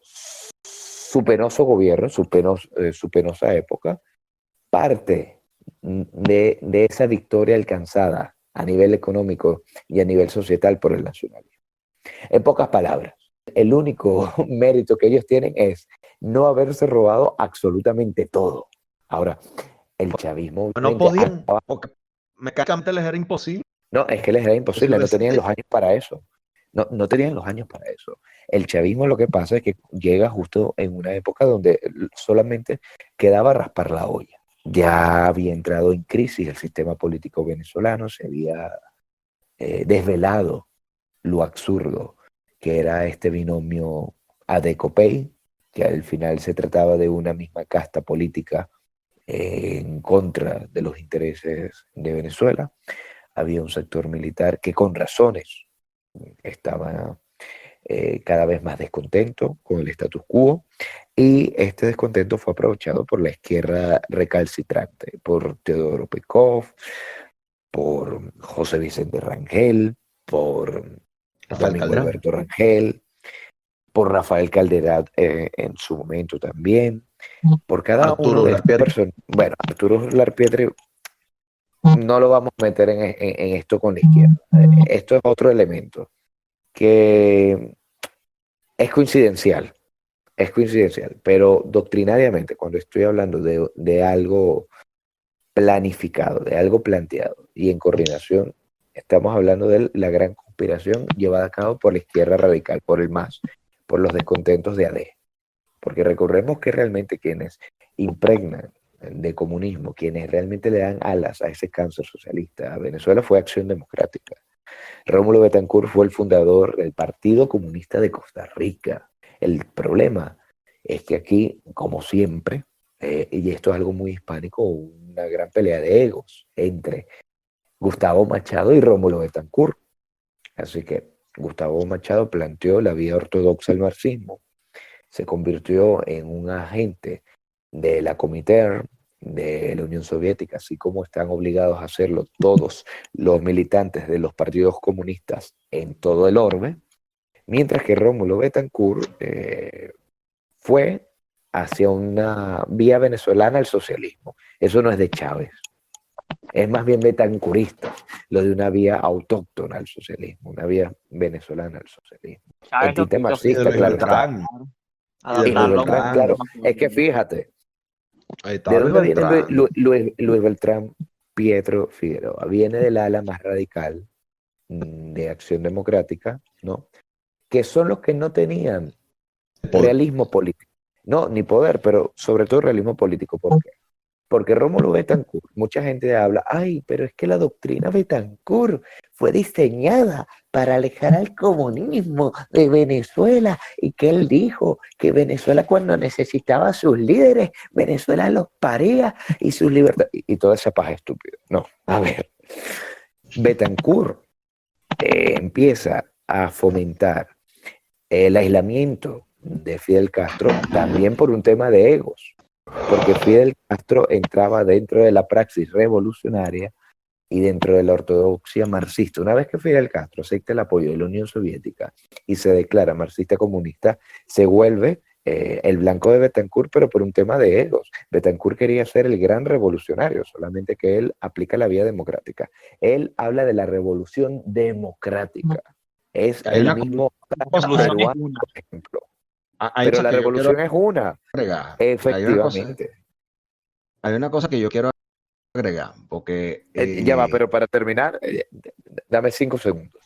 su penoso gobierno, su penosa época, parte de esa victoria alcanzada a nivel económico y a nivel societal por el nacionalismo. En pocas palabras, el único mérito que ellos tienen es no haberse robado absolutamente todo. Ahora, el chavismo... No podían, porque mecánicamente les era imposible. No, es que les era imposible, no tenían los años para eso. No tenían los años para eso. El chavismo, lo que pasa es que llega justo en una época donde solamente quedaba raspar la olla. Ya había entrado en crisis el sistema político venezolano, se había desvelado lo absurdo que era este binomio Adeco-Pey, que al final se trataba de una misma casta política en contra de los intereses de Venezuela. Había un sector militar que con razones estaba cada vez más descontento con el status quo, y este descontento fue aprovechado por la izquierda recalcitrante, por Teodoro Pekov, por José Vicente Rangel, por Domingo Alberto Rangel, por Rafael Caldera en su momento también, por cada uno de estas personas. Bueno, Arturo Larpietri no lo vamos a meter en esto con la izquierda. Esto es otro elemento que es coincidencial, pero doctrinariamente, cuando estoy hablando de algo planificado, de algo planteado y en coordinación, estamos hablando de la gran conspiración llevada a cabo por la izquierda radical, por el MAS, por los descontentos de AD. Porque recordemos que realmente quienes impregnan de comunismo, quienes realmente le dan alas a ese cáncer socialista a Venezuela, fue Acción Democrática. Rómulo Betancourt fue el fundador del Partido Comunista de Costa Rica. El problema es que aquí, como siempre, y esto es algo muy hispánico, una gran pelea de egos entre Gustavo Machado y Rómulo Betancourt. Así que Gustavo Machado planteó la vía ortodoxa al marxismo, se convirtió en un agente de la Comintern, de la Unión Soviética, así como están obligados a hacerlo todos los militantes de los partidos comunistas en todo el orbe, mientras que Rómulo Betancourt fue hacia una vía venezolana al socialismo. Eso no es de Chávez, es más bien betancurista, lo de una vía autóctona al socialismo, una vía venezolana al socialismo. El tinte marxista, claro está. Y Luis Beltrán, claro, es que fíjate, ¿de dónde viene Luis Beltrán Pietro Figueroa? Viene del ala más radical de Acción Democrática, ¿no? Que son los que no tenían realismo político. No, ni poder, pero sobre todo realismo político. ¿Por qué? Porque Rómulo Betancourt, mucha gente habla, ay, pero es que la doctrina Betancourt fue diseñada para alejar al comunismo de Venezuela, y que él dijo que Venezuela, cuando necesitaba a sus líderes, Venezuela los paría y sus libertades, y toda esa paja estúpida. No, a ver, Betancourt empieza a fomentar el aislamiento de Fidel Castro también por un tema de egos, porque Fidel Castro entraba dentro de la praxis revolucionaria y dentro de la ortodoxia marxista. Una vez que Fidel Castro acepta el apoyo de la Unión Soviética y se declara marxista comunista, se vuelve el blanco de Betancourt, pero por un tema de egos. Betancourt quería ser el gran revolucionario, solamente que él aplica la vía democrática. Él habla de la revolución democrática. Es Hay el una mismo cosa Revolución es peruano, una. por ejemplo. hay Pero cosas la que yo quiero revolución es una, agregar. efectivamente. Hay una cosa que yo quiero agregar, porque Ya va, pero para terminar, dame 5 segundos.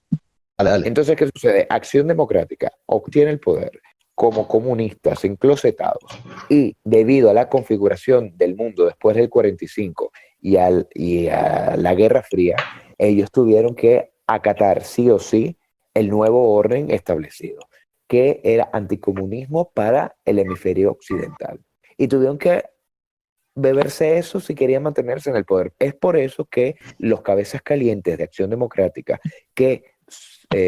dale, dale. Entonces, ¿qué sucede? Acción Democrática obtiene el poder como comunistas enclosetados y debido a la configuración del mundo después del 45 y a la Guerra Fría, ellos tuvieron que acatar sí o sí el nuevo orden establecido, que era anticomunismo para el hemisferio occidental. Y tuvieron que beberse eso si querían mantenerse en el poder. Es por eso que los cabezas calientes de Acción Democrática que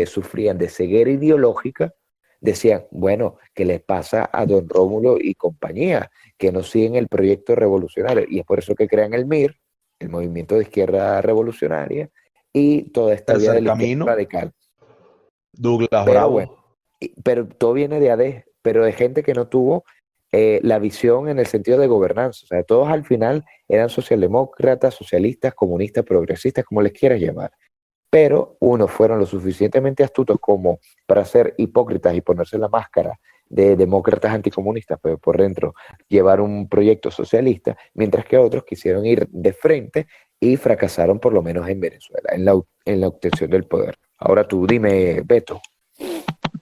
sufrían de ceguera ideológica decían, bueno, ¿qué les pasa a don Rómulo y compañía? Que no siguen el proyecto revolucionario. Y es por eso que crean el MIR, el Movimiento de Izquierda Revolucionaria, y toda esta vía de Tercer la izquierda camino, radical. Douglas Pero bueno, Bravo. pero todo viene de AD, pero de gente que no tuvo la visión en el sentido de gobernanza. O sea, todos al final eran socialdemócratas, socialistas, comunistas, progresistas, como les quieras llamar. Pero unos fueron lo suficientemente astutos como para ser hipócritas y ponerse la máscara de demócratas anticomunistas, pero por dentro llevar un proyecto socialista, mientras que otros quisieron ir de frente y fracasaron por lo menos en Venezuela, en la obtención del poder. Ahora tú dime, Beto.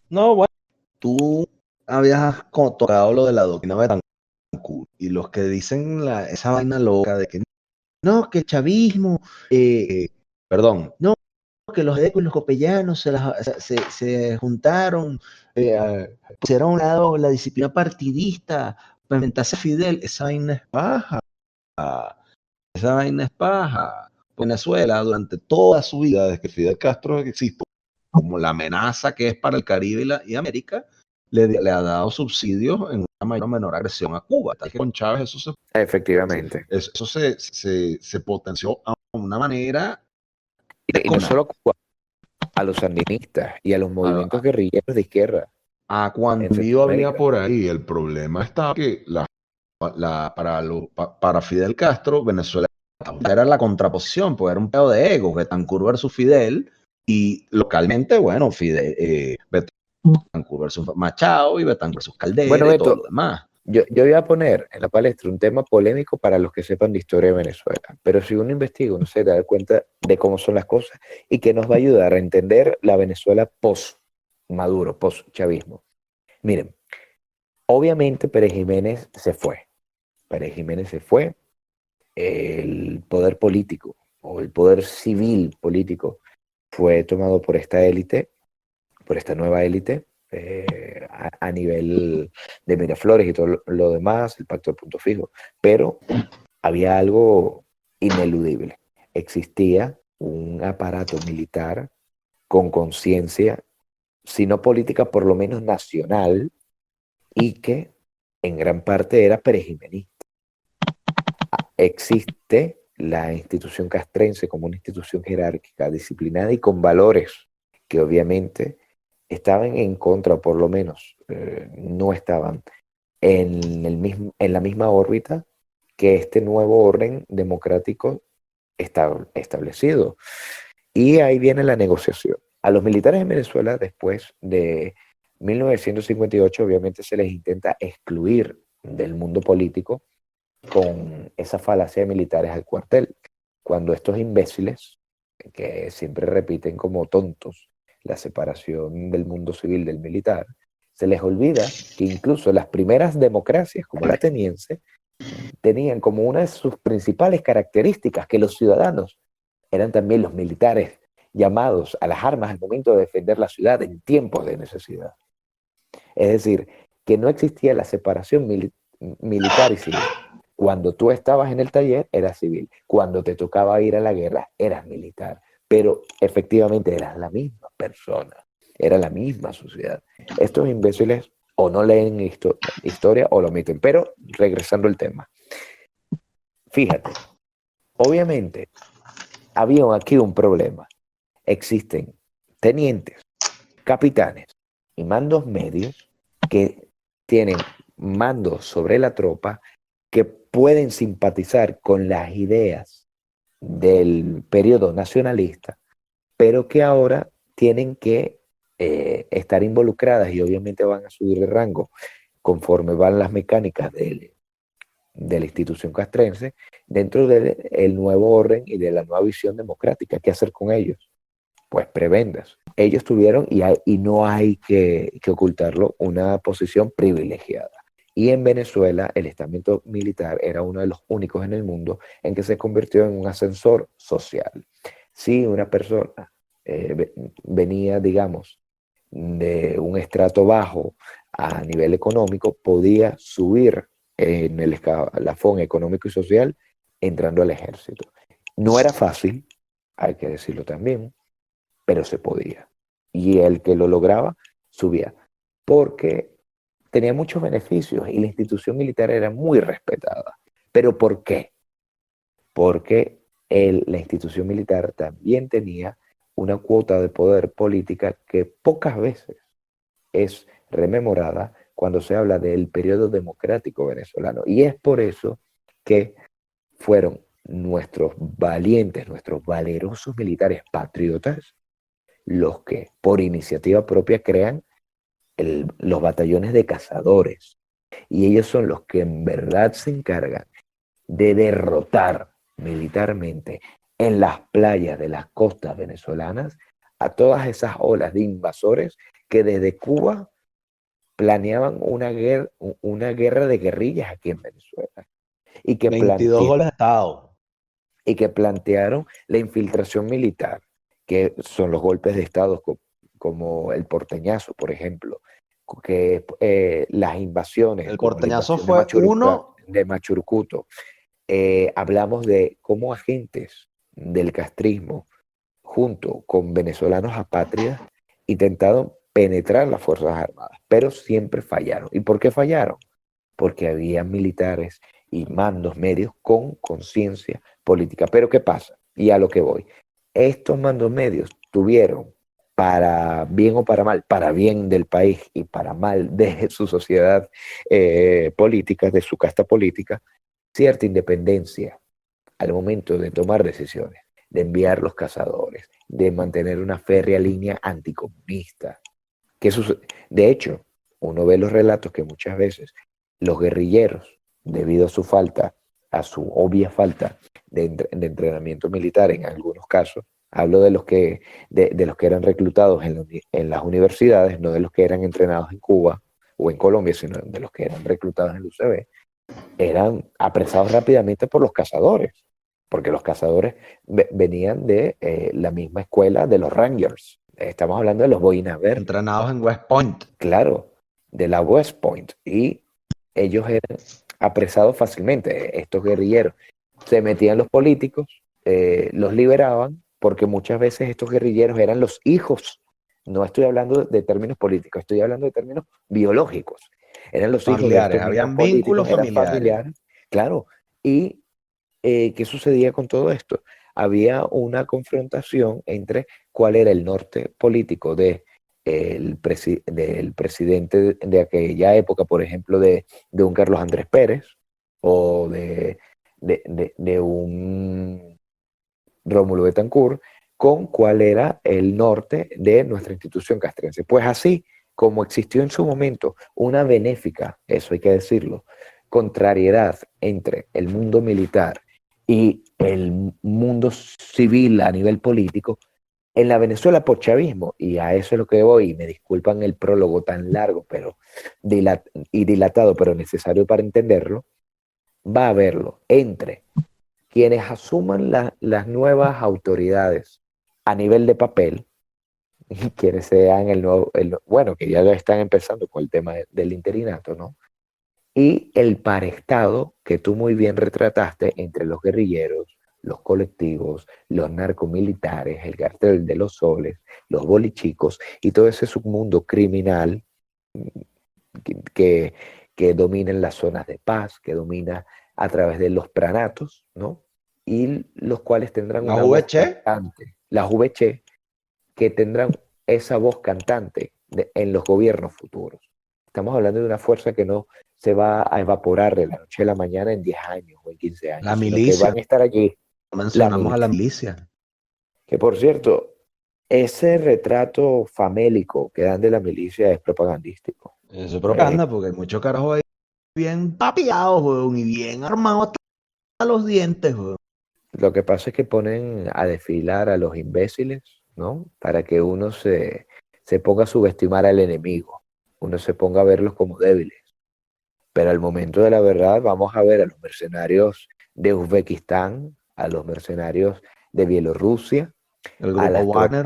No, bueno, tú habías tocado lo de la doctrina Betancourt y los que dicen esa vaina loca de que no, que el chavismo, perdón, no, que los edecos y los copellanos se juntaron, pusieron a un lado la disciplina partidista para enfrentarse a Fidel. Esa vaina es paja. Esa vaina es paja. Venezuela, durante toda su vida, desde que Fidel Castro existe, como la amenaza que es para el Caribe y América, le ha dado subsidios en una mayor o menor agresión a Cuba. Tal que con Chávez Efectivamente. se potenció a una manera Y no descomunal. solo a los sandinistas y a los movimientos A, guerrilleros de izquierda a en cuando había Centroamérica. por ahí, el problema estaba que para Fidel Castro, Venezuela era la contraposición, pues era un pedo de ego, Betancourt versus Fidel, y localmente, bueno, Betancourt versus Machado y Betancourt versus Bueno, Caldera y todo lo Beto, demás. yo voy a poner en la palestra un tema polémico para los que sepan de historia de Venezuela, pero si uno investiga, uno se da cuenta de cómo son las cosas y que nos va a ayudar a entender la Venezuela post-Maduro, post-chavismo. Miren, obviamente Pérez Jiménez se fue. Pérez Jiménez se fue, el poder político o el poder civil político fue tomado por esta élite, por esta nueva élite, a nivel de Miraflores y todo lo demás, el pacto de punto fijo. Pero había algo ineludible. Existía un aparato militar con conciencia, si no política, por lo menos nacional, y que en gran parte era perejimenista. Existe la institución castrense como una institución jerárquica, disciplinada y con valores que obviamente estaban en contra, o por lo menos no estaban en la misma órbita que este nuevo orden democrático establecido. Y ahí viene la negociación. A los militares en Venezuela, después de 1958, obviamente se les intenta excluir del mundo político con esa falacia de militares al cuartel. Cuando estos imbéciles, que siempre repiten como tontos la separación del mundo civil del militar, se les olvida que incluso las primeras democracias, como la ateniense, tenían como una de sus principales características que los ciudadanos eran también los militares llamados a las armas al momento de defender la ciudad en tiempos de necesidad. Es decir, que no existía la separación militar y civil. Cuando tú estabas en el taller, eras civil. Cuando te tocaba ir a la guerra, eras militar. Pero efectivamente eras la misma persona. Era la misma sociedad. Estos imbéciles o no leen historia o lo omiten. Pero regresando al tema. Fíjate, obviamente había aquí un problema. Existen tenientes, capitanes y mandos medios que tienen mandos sobre la tropa que pueden simpatizar con las ideas del periodo nacionalista, pero que ahora tienen que estar involucradas y obviamente van a subir de rango conforme van las mecánicas de la institución castrense dentro del nuevo orden y de la nueva visión democrática. ¿Qué hacer con ellos? Pues prebendas. Ellos tuvieron, y no hay que ocultarlo, una posición privilegiada. Y en Venezuela el estamento militar era uno de los únicos en el mundo en que se convirtió en un ascensor social. Si una persona venía, digamos, de un estrato bajo a nivel económico, podía subir en el escalafón económico y social entrando al ejército. No era fácil, hay que decirlo también, pero se podía. Y el que lo lograba subía, porque tenía muchos beneficios y la institución militar era muy respetada. ¿Pero por qué? Porque la institución militar también tenía una cuota de poder política que pocas veces es rememorada cuando se habla del periodo democrático venezolano. Y es por eso que fueron nuestros valientes, nuestros valerosos militares patriotas los que por iniciativa propia crean los batallones de cazadores. Y ellos son los que en verdad se encargan de derrotar militarmente en las playas de las costas venezolanas a todas esas olas de invasores que desde Cuba planeaban una guerra de guerrillas aquí en Venezuela y que 22 goles de Estado. y que plantearon la infiltración militar, que son los golpes de Estado como el porteñazo, por ejemplo, que las invasiones, El como la porteñazo invasión fue uno. de Machurucuto. Hablamos de cómo agentes del castrismo, junto con venezolanos apátridas, intentaron penetrar las Fuerzas Armadas, pero siempre fallaron. ¿Y por qué fallaron? Porque había militares y mandos medios con conciencia política. Pero ¿qué pasa? Y a lo que voy. Estos mandos medios tuvieron, para bien o para bien del país y para mal de su sociedad política, de su casta política, cierta independencia al momento de tomar decisiones, de enviar los cazadores, de mantener una férrea línea anticomunista. De hecho, uno ve los relatos que muchas veces los guerrilleros, debido a su falta, a su obvia falta de entrenamiento militar en algunos casos, hablo de los que eran reclutados en las universidades, no de los que eran entrenados en Cuba o en Colombia, sino de los que eran reclutados en el UCB, eran apresados rápidamente por los cazadores, porque los cazadores venían de la misma escuela de los Rangers. Estamos hablando de los Boinas Verdes. Entrenados en West Point. Claro, de la West Point. Y ellos eran apresados fácilmente, estos guerrilleros. Se metían los políticos, los liberaban, porque muchas veces estos guerrilleros eran los hijos. No estoy hablando de términos políticos, estoy hablando de términos biológicos. Eran los hijos de estos habían vínculos familiares. Claro. Y ¿qué sucedía con todo esto? Había una confrontación entre cuál era el norte político del presidente de aquella época, por ejemplo, de un Carlos Andrés Pérez o de un Rómulo Betancourt, con cuál era el norte de nuestra institución castrense. Pues así como existió en su momento una benéfica, eso hay que decirlo, contrariedad entre el mundo militar y el mundo civil a nivel político, en la Venezuela postchavismo, y a eso es lo que voy, y me disculpan el prólogo tan largo pero dilatado, pero necesario para entenderlo, va a haberlo entre quienes asuman las nuevas autoridades a nivel de papel, quienes sean bueno, que ya están empezando con el tema del interinato, ¿no? Y el parestado que tú muy bien retrataste entre los guerrilleros, los colectivos, los narcomilitares, el cartel de los soles, los bolichicos y todo ese submundo criminal que, que domina en las zonas de paz, que domina a través de los pranatos, ¿no? Y los cuales tendrán una voz cantante, las VC, que tendrán esa voz cantante en los gobiernos futuros. Estamos hablando de una fuerza que no se va a evaporar de la noche a la mañana en 10 años o en 15 años. La milicia. Que van a estar allí. Mencionamos a la milicia. Que por cierto, ese retrato famélico que dan de la milicia es propagandístico. Eso es propaganda, porque hay muchos carajos ahí bien papiados, weón, y bien armados hasta los dientes, weón. Lo que pasa es que ponen a desfilar a los imbéciles, ¿no? Para que uno se ponga a subestimar al enemigo, uno se ponga a verlos como débiles. Pero al momento de la verdad vamos a ver a los mercenarios de Uzbekistán, a los mercenarios de Bielorrusia, El a grupo las Wagner.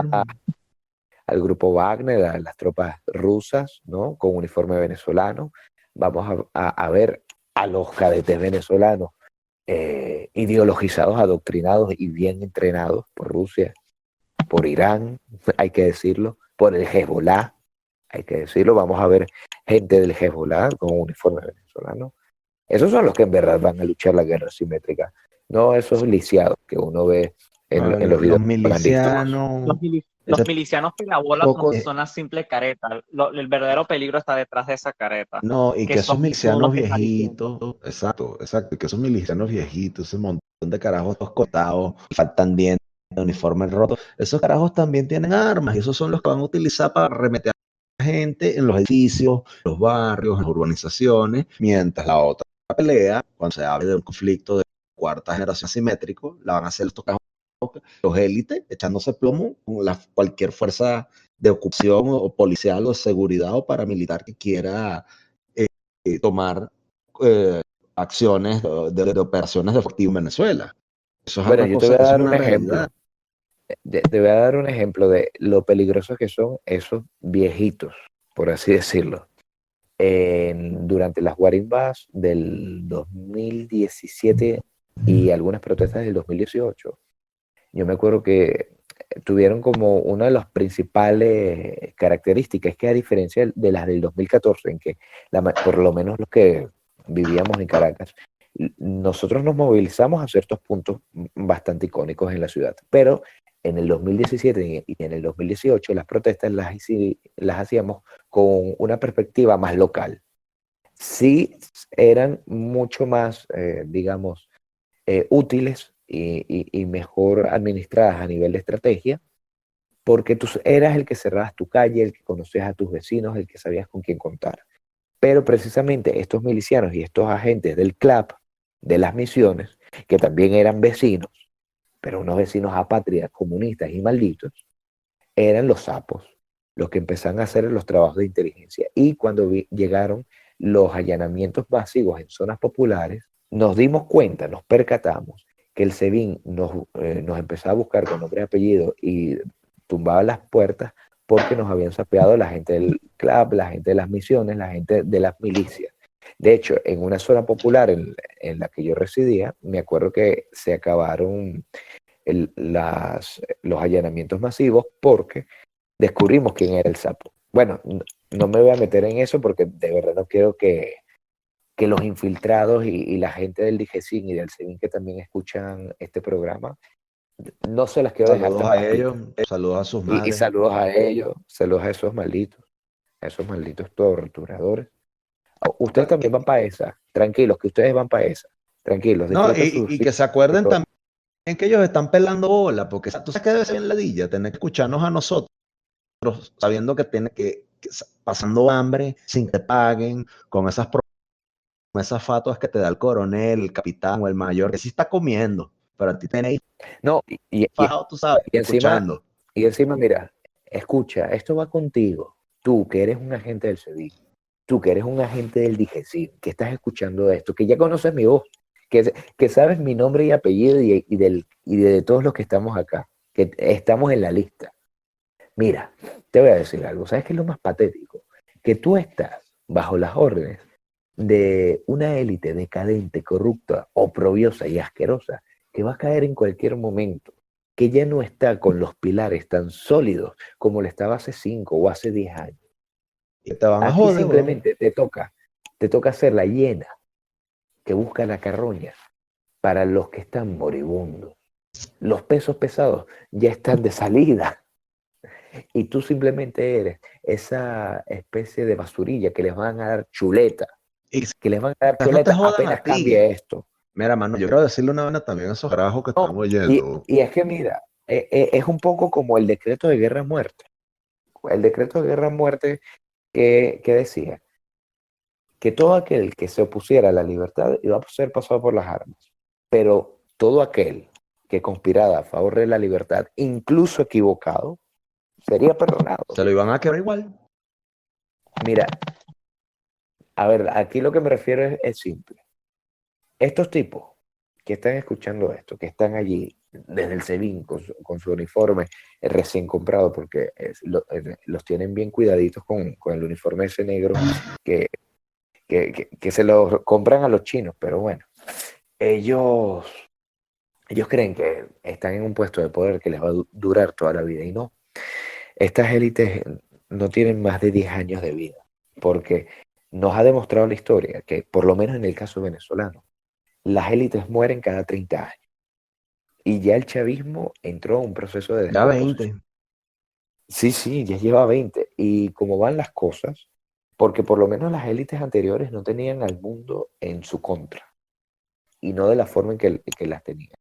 al grupo Wagner, a las tropas rusas, ¿no? Con uniforme venezolano. Vamos a ver a los cadetes venezolanos ideologizados, adoctrinados y bien entrenados por Rusia, por Irán, hay que decirlo, por el Hezbollah, hay que decirlo. Vamos a ver gente del Hezbollah con uniforme venezolano. Esos son los que en verdad van a luchar la guerra asimétrica, no esos lisiados que uno ve en los videos Los propagandísticos. milicianos. Los Ese milicianos pelabolas poco- son una simple careta. El verdadero peligro está detrás de esa careta. No, y que que esos son todos milicianos los que están diciendo. viejitos, exacto, y que esos milicianos viejitos, ese montón de carajos todos cortados, faltan dientes, uniformes rotos, esos carajos también tienen armas, y esos son los que van a utilizar para remeter a la gente en los edificios, los barrios, en las urbanizaciones, mientras la otra pelea, cuando se hable de un conflicto de cuarta generación asimétrico, la van a hacer estos carajos, los élites, echándose plomo con cualquier fuerza de ocupación o policial o de seguridad o paramilitar que quiera tomar acciones de operaciones de efectivo en Venezuela. Eso es Bueno, una yo te cosa, voy a es dar una un ejemplo. realidad. Te voy a dar un ejemplo de lo peligrosos que son esos viejitos, por así decirlo. Durante las guarimbas del 2017 y algunas protestas del 2018, yo me acuerdo que tuvieron como una de las principales características, que a diferencia de las del 2014, en que por lo menos los que vivíamos en Caracas, nosotros nos movilizamos a ciertos puntos bastante icónicos en la ciudad, pero en el 2017 y en el 2018 las protestas las hacíamos con una perspectiva más local. Sí eran mucho más, digamos, útiles y mejor administradas a nivel de estrategia, porque tú eras el que cerrabas tu calle, el que conocías a tus vecinos, el que sabías con quién contar. Pero precisamente estos milicianos y estos agentes del CLAP, de las misiones, que también eran vecinos, pero unos vecinos apátridas, comunistas y malditos, eran los sapos, los que empezaron a hacer los trabajos de inteligencia. Y cuando llegaron los allanamientos masivos en zonas populares, nos dimos cuenta, nos percatamos que el SEBIN nos empezaba a buscar con nombre y apellido y tumbaba las puertas porque nos habían sapeado la gente del club, la gente de las misiones, la gente de las milicias. De hecho, en una zona popular en la que yo residía, me acuerdo que se acabaron los allanamientos masivos porque descubrimos quién era el sapo. Bueno, no me voy a meter en eso porque de verdad no quiero que los infiltrados y la gente del DGCIN y del SEBIN que también escuchan este programa, no se las quiero dejar Saludos tan a ellos, bajitas. saludos a sus Y madres. saludos a ellos, saludos a esos malditos torturadores. Ustedes también van para esa, tranquilos, que ustedes van para esa, tranquilos. No, Disfruten y que se acuerden también que ellos están pelando bola, porque tú sabes que debe ser bien ladilla tener que escucharnos a nosotros, sabiendo que tiene que pasando hambre, sin que te paguen, con esas promesas fatuas que te da el coronel, el capitán o el mayor, que sí está comiendo, pero a ti tenéis No, fajado, tú sabes, y encima, escuchando. y encima, mira, escucha, esto va contigo. Tú que eres un agente del SEBIN, tú que eres un agente del DGCIN, que estás escuchando esto, que ya conoces mi voz, que sabes mi nombre y apellido y de todos los que estamos acá, que estamos en la lista. Mira, te voy a decir algo, ¿sabes qué es lo más patético? Que tú estás bajo las órdenes de una élite decadente, corrupta, oprobiosa y asquerosa que va a caer en cualquier momento, que ya no está con los pilares tan sólidos como le estaba hace 5 o hace 10 años. Y te van a A ti joder, simplemente te toca ser la hiena que busca la carroña para los que están moribundos. Los pesos pesados ya están de salida y tú simplemente eres esa especie de basurilla que les van a dar chuleta, y que les van a dar no te chuleta jodan apenas a ti. cambie esto. Mira, mano, yo quiero decirle una vaina también a esos carajos que están Y, oyendo. y es que mira, es un poco como el decreto de guerra-muerte. El decreto de guerra-muerte que decía que todo aquel que se opusiera a la libertad iba a ser pasado por las armas, pero todo aquel que conspirara a favor de la libertad, incluso equivocado, sería perdonado. Se lo iban a quebrar igual. Mira, a ver, aquí lo que me refiero es simple. Estos tipos que están escuchando esto, que están allí desde el SEBIN con su uniforme recién comprado, porque los tienen bien cuidaditos con el uniforme ese negro que, que se los compran a los chinos, pero bueno, ellos creen que están en un puesto de poder que les va a durar toda la vida y no. Estas élites no tienen más de 10 años de vida, porque nos ha demostrado la historia que, por lo menos en el caso venezolano, las élites mueren cada 30 años. Y ya el chavismo entró a un proceso de Ya descomposición. 20. Sí, ya lleva 20. Y como van las cosas, porque por lo menos las élites anteriores no tenían al mundo en su contra, y no de la forma en que las tenían.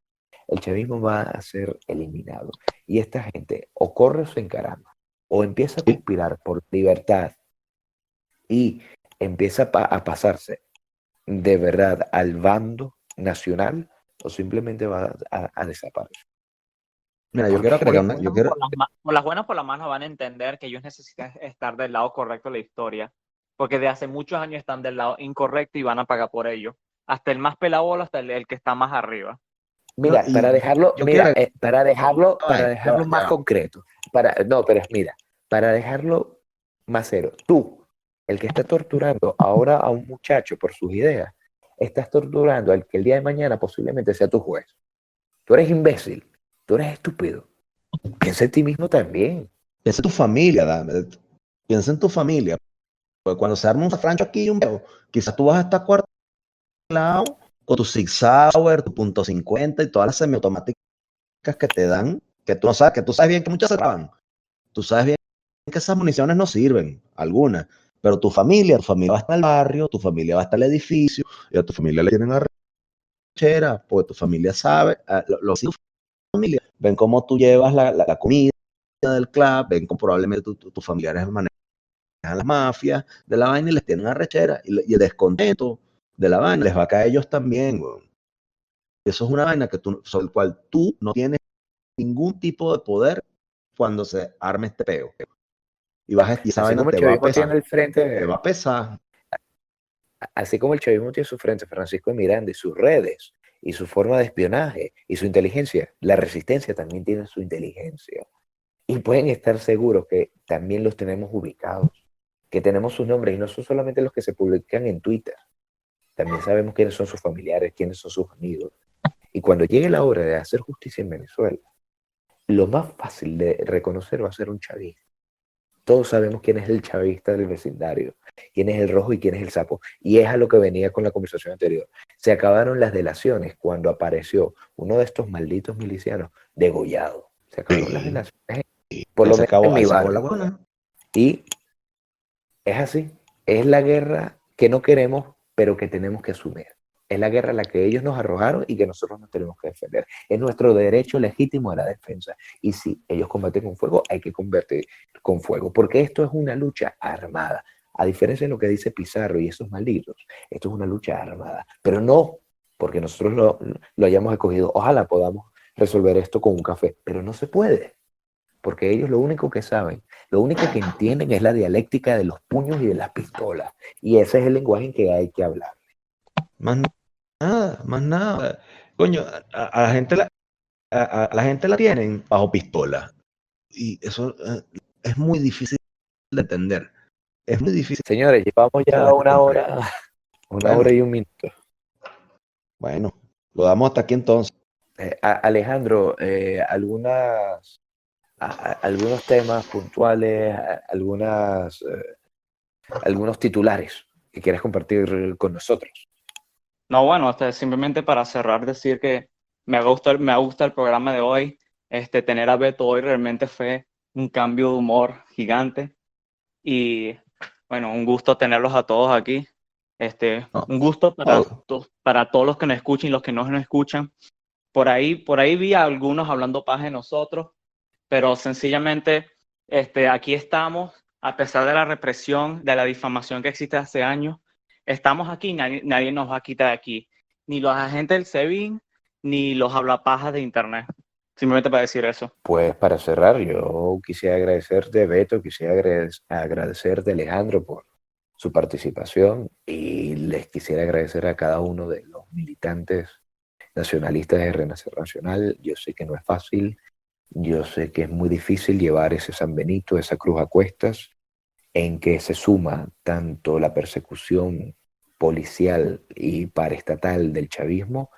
El chavismo va a ser eliminado. Y esta gente o corre o se encarama, o empieza a conspirar por libertad y empieza a pasarse de verdad al bando nacional, o simplemente va a desaparecer. Mira, yo Porque quiero Por agregar las una. Yo buenas o quiero. por las buenas o por las malas van a entender que ellos necesitan estar del lado correcto de la historia, porque de hace muchos años están del lado incorrecto y van a pagar por ello. Hasta el más pelabolo, hasta el que está más arriba. No, Mira, y yo quiero agregar. para Ya va, dejarlo ya más va. concreto, no, pero mira, para dejarlo más cero, tú, el que está torturando ahora a un muchacho por sus ideas, estás torturando al que el día de mañana posiblemente sea tu juez. Tú eres imbécil, tú eres estúpido. Piensa en ti mismo también. Piensa en tu familia, piensa en tu familia. Porque cuando se arma un francho aquí, un peo, quizás tú vas a estar cuartelado con tu Sig Sauer, tu .50 y todas las semiautomáticas que te dan, que tú sabes bien que muchas se traban. Tú sabes bien que esas municiones no sirven, algunas. Pero tu familia va hasta el barrio, tu familia va hasta el edificio, y a tu familia le tienen arrechera, porque tu familia sabe, los hijos de tu familia ven cómo tú llevas la comida del club, ven cómo probablemente tus familiares manejan las mafias de la vaina y les tienen arrechera, y el descontento de la vaina les va a caer a ellos también, weón. Eso es una vaina sobre el cual tú no tienes ningún tipo de poder cuando se arme este peo. Y esa Así vaina como el te va a chavismo tiene pesar, el te va frente, a pesar. así como el chavismo tiene su frente, Francisco de Miranda y sus redes, y su forma de espionaje, y su inteligencia, la resistencia también tiene su inteligencia. Y pueden estar seguros que también los tenemos ubicados, que tenemos sus nombres, y no son solamente los que se publican en Twitter. También sabemos quiénes son sus familiares, quiénes son sus amigos. Y cuando llegue la hora de hacer justicia en Venezuela, lo más fácil de reconocer va a ser un chavista. Todos sabemos quién es el chavista del vecindario, quién es el rojo y quién es el sapo. Y es a lo que venía con la conversación anterior. Se acabaron las delaciones cuando apareció uno de estos malditos milicianos degollado. Se acabaron las Sí, delaciones, por ahí lo se menos en acabó, mi ahí se acabó la barrio. buena. Y es así. Es la guerra que no queremos, pero que tenemos que asumir. Es la guerra a la que ellos nos arrojaron y que nosotros nos tenemos que defender. Es nuestro derecho legítimo a la defensa. Y si ellos combaten con fuego, hay que combatir con fuego, porque esto es una lucha armada. A diferencia de lo que dice Pizarro y esos malditos, esto es una lucha armada. Pero no porque nosotros lo hayamos escogido. Ojalá podamos resolver esto con un café, pero no se puede. Porque ellos lo único que saben, lo único que entienden es la dialéctica de los puños y de las pistolas. Y ese es el lenguaje en que hay que hablar. Más nada, más nada. Coño, a la gente a la gente la tienen bajo pistola. Y eso es muy difícil de entender. Es muy difícil Señores, llevamos de ya comprender. una Bueno, hora y un minuto. bueno, lo damos hasta aquí entonces. Alejandro, algunos temas puntuales, algunos titulares que quieres compartir con nosotros. No, bueno, simplemente para cerrar, decir que me gusta el programa de hoy. Tener a Beto hoy realmente fue un cambio de humor gigante. Y bueno, un gusto tenerlos a todos aquí. No, Un gusto no, para todos los que nos escuchan y los que no nos escuchan. Por ahí vi a algunos hablando paja de nosotros, pero sencillamente aquí estamos, a pesar de la represión, de la difamación que existe hace años, estamos aquí, nadie nos va a quitar de aquí, ni los agentes del SEBIN, ni los hablapajas de internet. Simplemente para decir eso. Pues para cerrar, yo quisiera agradecerte, Beto, quisiera agradecerte, Alejandro, por su participación, y les quisiera agradecer a cada uno de los militantes nacionalistas de Renacer Nacional. Yo sé que no es fácil, yo sé que es muy difícil llevar ese San Benito, esa cruz a cuestas, en que se suma tanto la persecución policial y paraestatal del chavismo,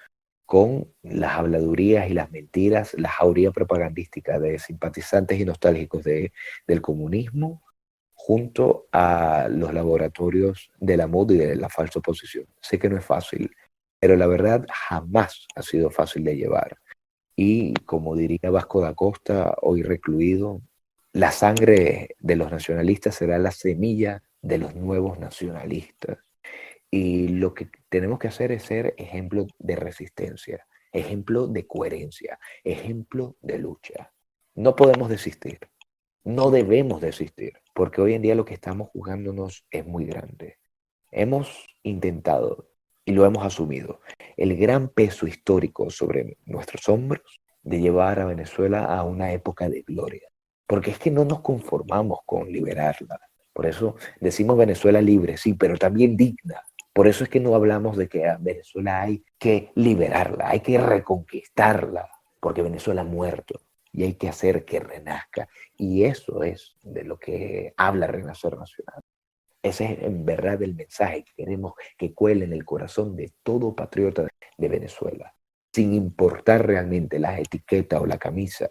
con las habladurías y las mentiras, la jauría propagandística de simpatizantes y nostálgicos del comunismo, junto a los laboratorios de la MUD y de la falsa oposición. Sé que no es fácil, pero la verdad jamás ha sido fácil de llevar. Y como diría Vasco da Costa, hoy recluido, la sangre de los nacionalistas será la semilla de los nuevos nacionalistas. Y lo que tenemos que hacer es ser ejemplo de resistencia, ejemplo de coherencia, ejemplo de lucha. No podemos desistir, no debemos desistir, porque hoy en día lo que estamos jugándonos es muy grande. Hemos intentado, y lo hemos asumido, el gran peso histórico sobre nuestros hombros de llevar a Venezuela a una época de gloria. Porque es que no nos conformamos con liberarla. Por eso decimos Venezuela libre, sí, pero también digna. Por eso es que no hablamos de que a Venezuela hay que liberarla, hay que reconquistarla, porque Venezuela ha muerto y hay que hacer que renazca. Y eso es de lo que habla Renacer Nacional. Ese es en verdad el mensaje que queremos que cuele en el corazón de todo patriota de Venezuela, sin importar realmente la etiqueta o la camisa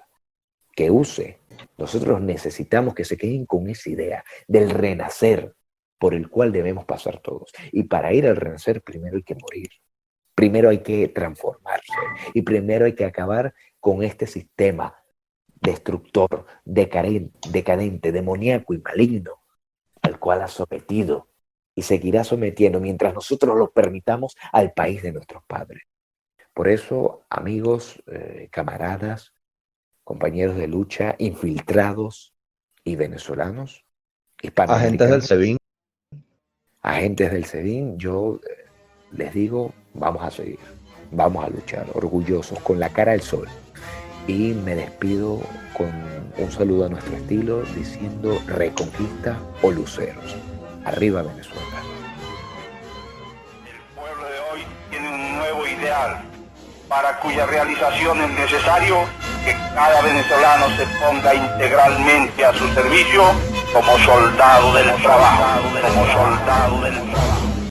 que use. Nosotros necesitamos que se queden con esa idea del renacer por el cual debemos pasar todos. Y para ir al renacer primero hay que morir, primero hay que transformarse y primero hay que acabar con este sistema destructor, decadente, demoníaco y maligno al cual ha sometido y seguirá sometiendo mientras nosotros lo permitamos al país de nuestros padres. Por eso, amigos, camaradas, compañeros de lucha, infiltrados y venezolanos, Agentes del SEBIN. Agentes del SEBIN, yo les digo, vamos a seguir, vamos a luchar, orgullosos, con la cara al sol. Y me despido con un saludo a nuestro estilo, diciendo reconquista o luceros. Arriba Venezuela. El pueblo de hoy tiene un nuevo ideal, para cuya realización es necesario que cada venezolano se ponga integralmente a su servicio como soldado del trabajo, como soldado del trabajo.